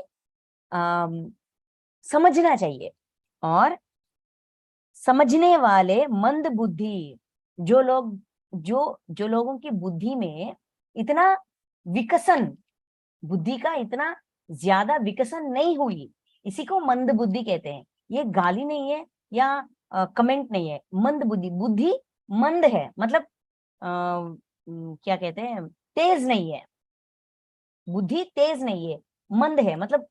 समझना चाहिए। और समझने वाले मंद बुद्धि, जो लोगों की बुद्धि में इतना विकसन, बुद्धि का इतना ज्यादा विकसन नहीं हुई, इसी को मंद बुद्धि कहते हैं। ये गाली नहीं है या कमेंट नहीं है। मंद बुद्धि, बुद्धि मंद है, मतलब क्या कहते हैं, तेज नहीं है, बुद्धि तेज नहीं है, मंद है, मतलब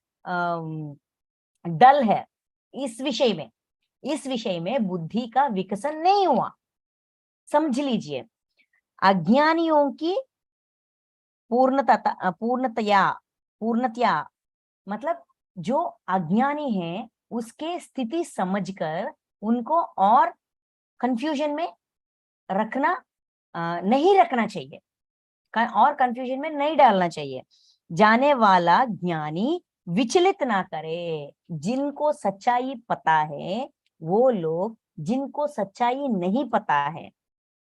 डल है। इस विषय में बुद्धि का विकसन नहीं हुआ, समझ लीजिए। अज्ञानियों की पूर्णतया मतलब जो अज्ञानी है उसके स्थिति समझकर उनको और कंफ्यूजन में रखना नहीं रखना चाहिए, और कंफ्यूजन में नहीं डालना चाहिए। जाने वाला ज्ञानी विचलित ना करे। जिनको सच्चाई पता है, वो लोग जिनको सच्चाई नहीं पता है,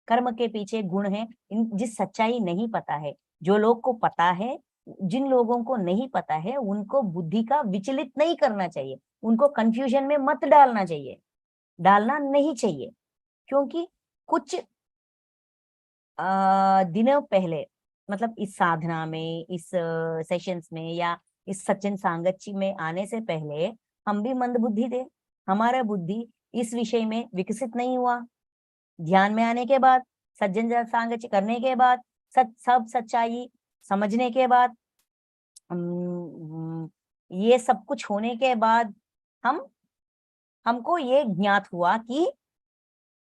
कर्म के पीछे गुण है, जिस सच्चाई नहीं पता है, जो लोग को पता है, जिन लोगों को नहीं पता है, उनको बुद्धि का विचलित नहीं करना चाहिए, उनको कंफ्यूजन में मत डालना चाहिए, डालना नहीं चाहिए। क्योंकि कुछ दिनों पहले, मतलब इस साधना में, इस सेशंस में या इस सज्जन सांगत्य में आने से पहले हम भी मंद बुद्धि थे, हमारा बुद्धि इस विषय में विकसित नहीं हुआ। ध्यान में आने के बाद, सज्जन सांगत्य करने के बाद, सब सच्चाई समझने के बाद, ये सब कुछ होने के बाद हमको ये ज्ञात हुआ कि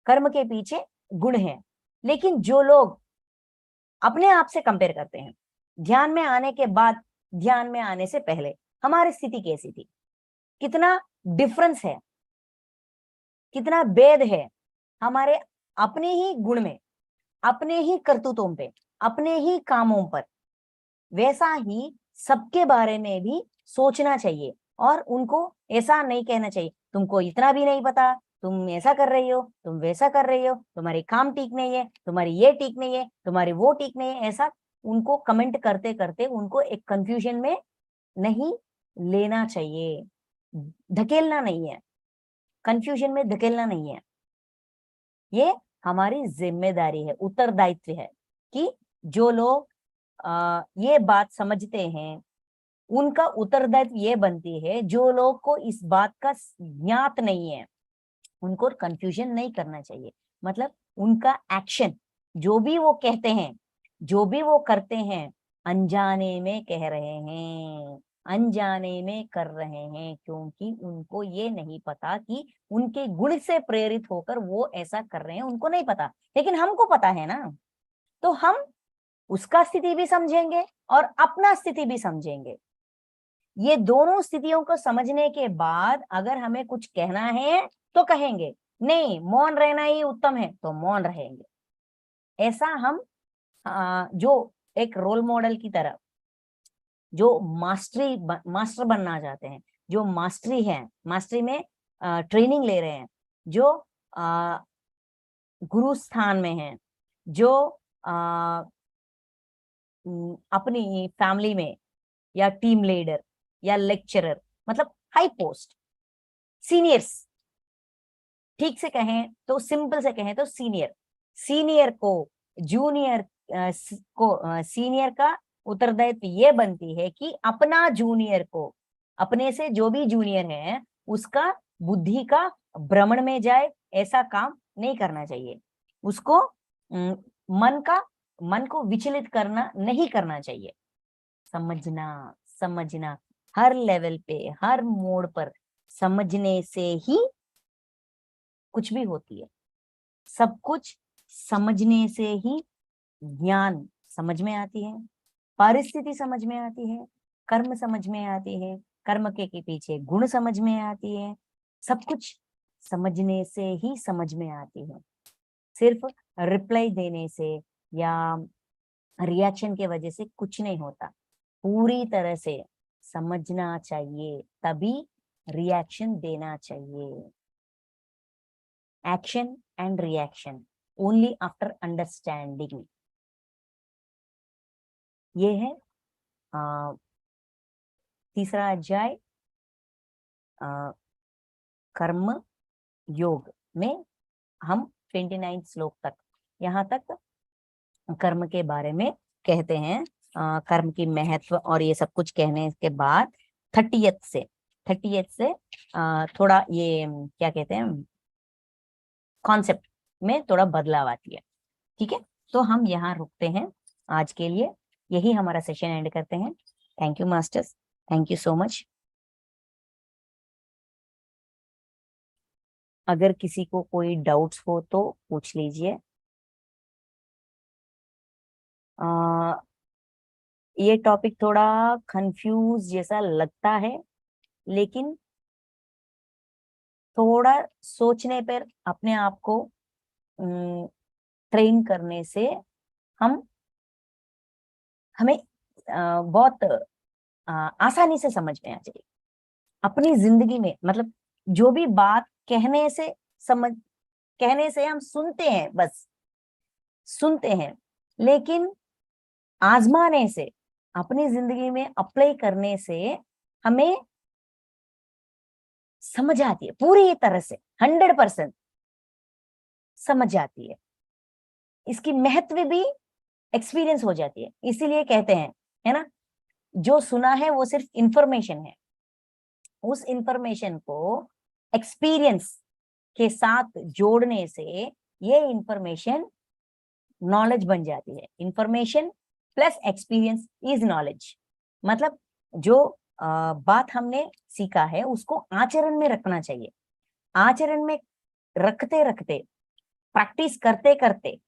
कर्म के पीछे गुण है। लेकिन जो लोग अपने आप से कंपेयर करते हैं, ध्यान में आने के बाद, ध्यान में आने से पहले हमारी स्थिति कैसी थी, कितना डिफरेंस है, कितना भेद है हमारे अपने ही गुण में, अपने ही करतूतों पे, अपने ही कामों पर। वैसा ही सबके बारे में भी सोचना चाहिए और उनको ऐसा नहीं कहना चाहिए तुमको इतना भी नहीं पता, तुम ऐसा कर रही हो, तुम वैसा कर रही हो, तुम्हारी काम ठीक नहीं है, तुम्हारी ये ठीक नहीं है, तुम्हारी वो ठीक नहीं है। ऐसा उनको कमेंट करते करते उनको एक कंफ्यूजन में नहीं लेना चाहिए, धकेलना नहीं है, कंफ्यूजन में धकेलना नहीं है। ये हमारी जिम्मेदारी है, उत्तरदायित्व है कि जो लोग ये बात समझते हैं, उनका उत्तरदायित्व ये बनती है, जो लोग को इस बात का ज्ञात नहीं है उनको कंफ्यूजन नहीं करना चाहिए। मतलब उनका एक्शन, जो भी वो कहते हैं, जो भी वो करते हैं, अनजाने में कह रहे हैं, अनजाने में कर रहे हैं, क्योंकि उनको ये नहीं पता कि उनके गुण से प्रेरित होकर वो ऐसा कर रहे हैं, उनको नहीं पता। लेकिन हमको पता है ना, तो हम उसका स्थिति भी समझेंगे और अपना स्थिति भी समझेंगे। ये दोनों स्थितियों को समझने के बाद अगर हमें कुछ कहना है तो कहेंगे, नहीं मौन रहना ही उत्तम है तो मौन रहेंगे। ऐसा हम जो एक रोल मॉडल की तरह, जो मास्टर बनना चाहते हैं, जो मास्टरी है, मास्टरी में ट्रेनिंग ले रहे हैं, जो गुरु स्थान में हैं, जो अपनी फैमिली में या टीम लीडर या लेक्चरर, मतलब हाई पोस्ट, सीनियर्स, ठीक से कहें तो, सिंपल से कहें तो सीनियर, सीनियर को जूनियर को सीनियर का उत्तरदायित्व ये बनती है कि अपना जूनियर को, अपने से जो भी जूनियर है उसका बुद्धि का भ्रमण में जाए ऐसा काम नहीं करना चाहिए, उसको मन को विचलित करना नहीं करना चाहिए। समझना, समझना, हर लेवल पे, हर मोड़ पर समझने से ही कुछ भी होती है। सब कुछ समझने से ही ज्ञान समझ में आती है, परिस्थिति समझ में आती है, कर्म समझ में आती है, कर्म के पीछे गुण समझ में आती है। सब कुछ समझने से ही समझ में आती है। सिर्फ रिप्लाई देने से या रिएक्शन के वजह से कुछ नहीं होता, पूरी तरह से समझना चाहिए, तभी रिएक्शन देना चाहिए। Action and reaction only after understanding. ये है तीसरा अध्याय कर्म योग में। हम 29 श्लोक तक, यहाँ तक कर्म के बारे में कहते हैं, कर्म की महत्व और ये सब कुछ कहने के बाद 30th से थोड़ा ये क्या कहते हैं, कॉन्सेप्ट में थोड़ा बदलाव आती है। ठीक है, तो हम यहाँ रुकते हैं आज के लिए, यही हमारा सेशन एंड करते हैं। Thank you masters, thank you so much. अगर किसी को कोई डाउट्स हो तो पूछ लीजिए। ये टॉपिक थोड़ा कंफ्यूज जैसा लगता है, लेकिन थोड़ा सोचने पर, अपने आप को ट्रेन करने से हमें बहुत आसानी से समझ में आ जाएगी अपनी जिंदगी में। मतलब जो भी बात कहने से हम सुनते हैं, बस सुनते हैं, लेकिन आजमाने से, अपनी जिंदगी में अप्लाई करने से हमें समझ आती है, पूरी तरह से 100% समझ आती है, इसकी महत्व भी एक्सपीरियंस हो जाती है। इसीलिए कहते हैं, है ना, जो सुना है वो सिर्फ इंफॉर्मेशन है, उस इंफॉर्मेशन को एक्सपीरियंस के साथ जोड़ने से ये इंफॉर्मेशन नॉलेज बन जाती है। Information plus experience is knowledge. मतलब जो बात हमने सीखा है उसको आचरण में रखना चाहिए। आचरण में रखते रखते, प्रैक्टिस करते करते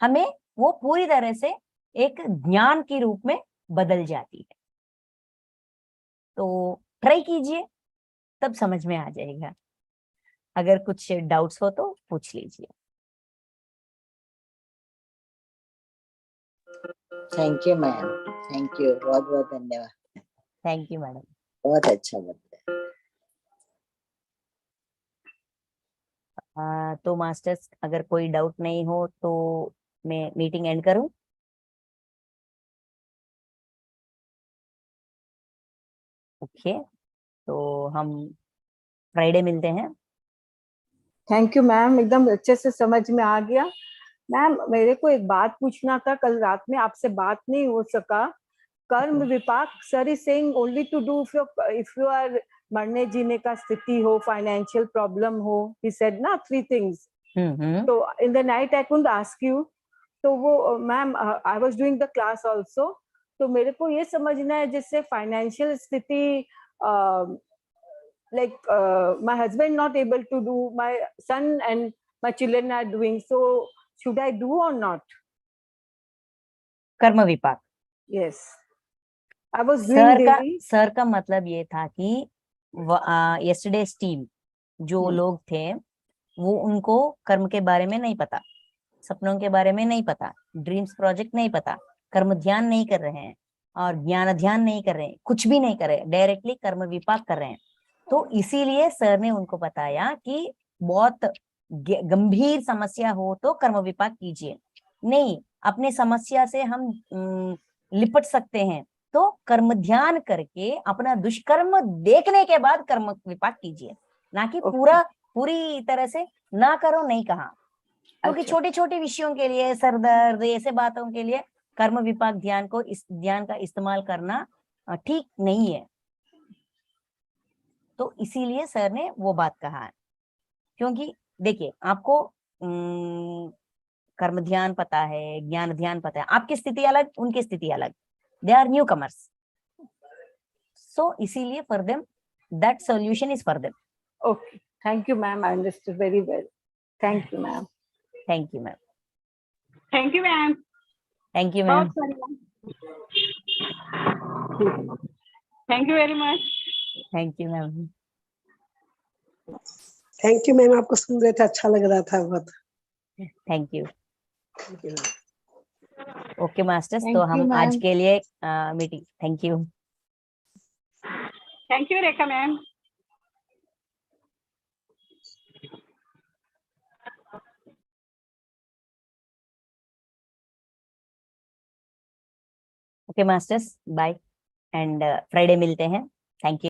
हमें वो पूरी तरह से एक ज्ञान के रूप में बदल जाती है। तो ट्राई कीजिए, तब समझ में आ जाएगा। अगर कुछ डाउट्स हो तो पूछ लीजिए। Thank you ma'am, thank you, बहुत बहुत धन्यवाद। थैंक यू मैडम, बहुत अच्छा लगता है। तो मास्टर्स, अगर कोई डाउट नहीं हो तो मैं मीटिंग एंड करूं? ओके, तो हम फ्राइडे मिलते हैं। थैंक यू मैम, एकदम अच्छे से समझ में आ गया। मैम मेरे को एक बात पूछना था, कल रात में आपसे बात नहीं हो सका। Karma Vipak sir is saying only to do if you are मरने जीने का स्थिति हो, फाइनेंशियल प्रॉब्लम हो, ही सेड ना 3 थिंग्स। तो in the night I couldn't ask you, तो वो ma'am I was doing the class also. तो मेरे को ये समझना है, जैसे फाइनेंशियल स्थिति, like my husband not able to do, my son and my children are doing, so should I do or not? कर्म विपाक, yes, I was doing daily. Sir का मतलब ये था कि यस्टरडेज टीम जो लोग थे वो, उनको कर्म के बारे में नहीं पता, सपनों के बारे में नहीं पता, ड्रीम्स प्रोजेक्ट नहीं पता, कर्म ध्यान नहीं कर रहे हैं और ज्ञान ध्यान नहीं कर रहे हैं, कुछ भी नहीं कर रहे हैं, डायरेक्टली कर्म विपाक कर रहे हैं। तो इसीलिए सर ने उनको बताया कि बहुत गंभीर समस्या हो तो कर्म विपाक कीजिए, नहीं अपने समस्या से हम लिपट सकते हैं तो कर्म ध्यान करके अपना दुष्कर्म देखने के बाद कर्म विपाक कीजिए, ना कि पूरी तरह से ना करो नहीं कहा। क्योंकि अच्छा। छोटी छोटी विषयों के लिए, सरदर्द ऐसे बातों के लिए कर्म विपाक ध्यान को, इस ध्यान का इस्तेमाल करना ठीक नहीं है। तो इसीलिए सर ने वो बात कहा है। क्योंकि देखिए आपको कर्म ध्यान पता है, ज्ञान ध्यान पता है, आपकी स्थिति अलग, उनकी स्थिति अलग, दे आर न्यू कमर्स, सो इसीलिए for them that solution is for them. Okay, thank you, ma'am. I understood very well. Thank you, ma'am. Thank you ma'am. Thank you ma'am. Thank you ma'am. बहुत सारी thank you very much. Thank you ma'am. Thank you ma'am, आपको सुन रहे थे, अच्छा लग रहा था बहुत। Thank you. Okay masters, Thank तो you, हम आज ma'am. के लिए मीटिंग, thank you. Thank you Rekha ma'am. Okay masters, bye and Friday मिलते हैं। Thank you.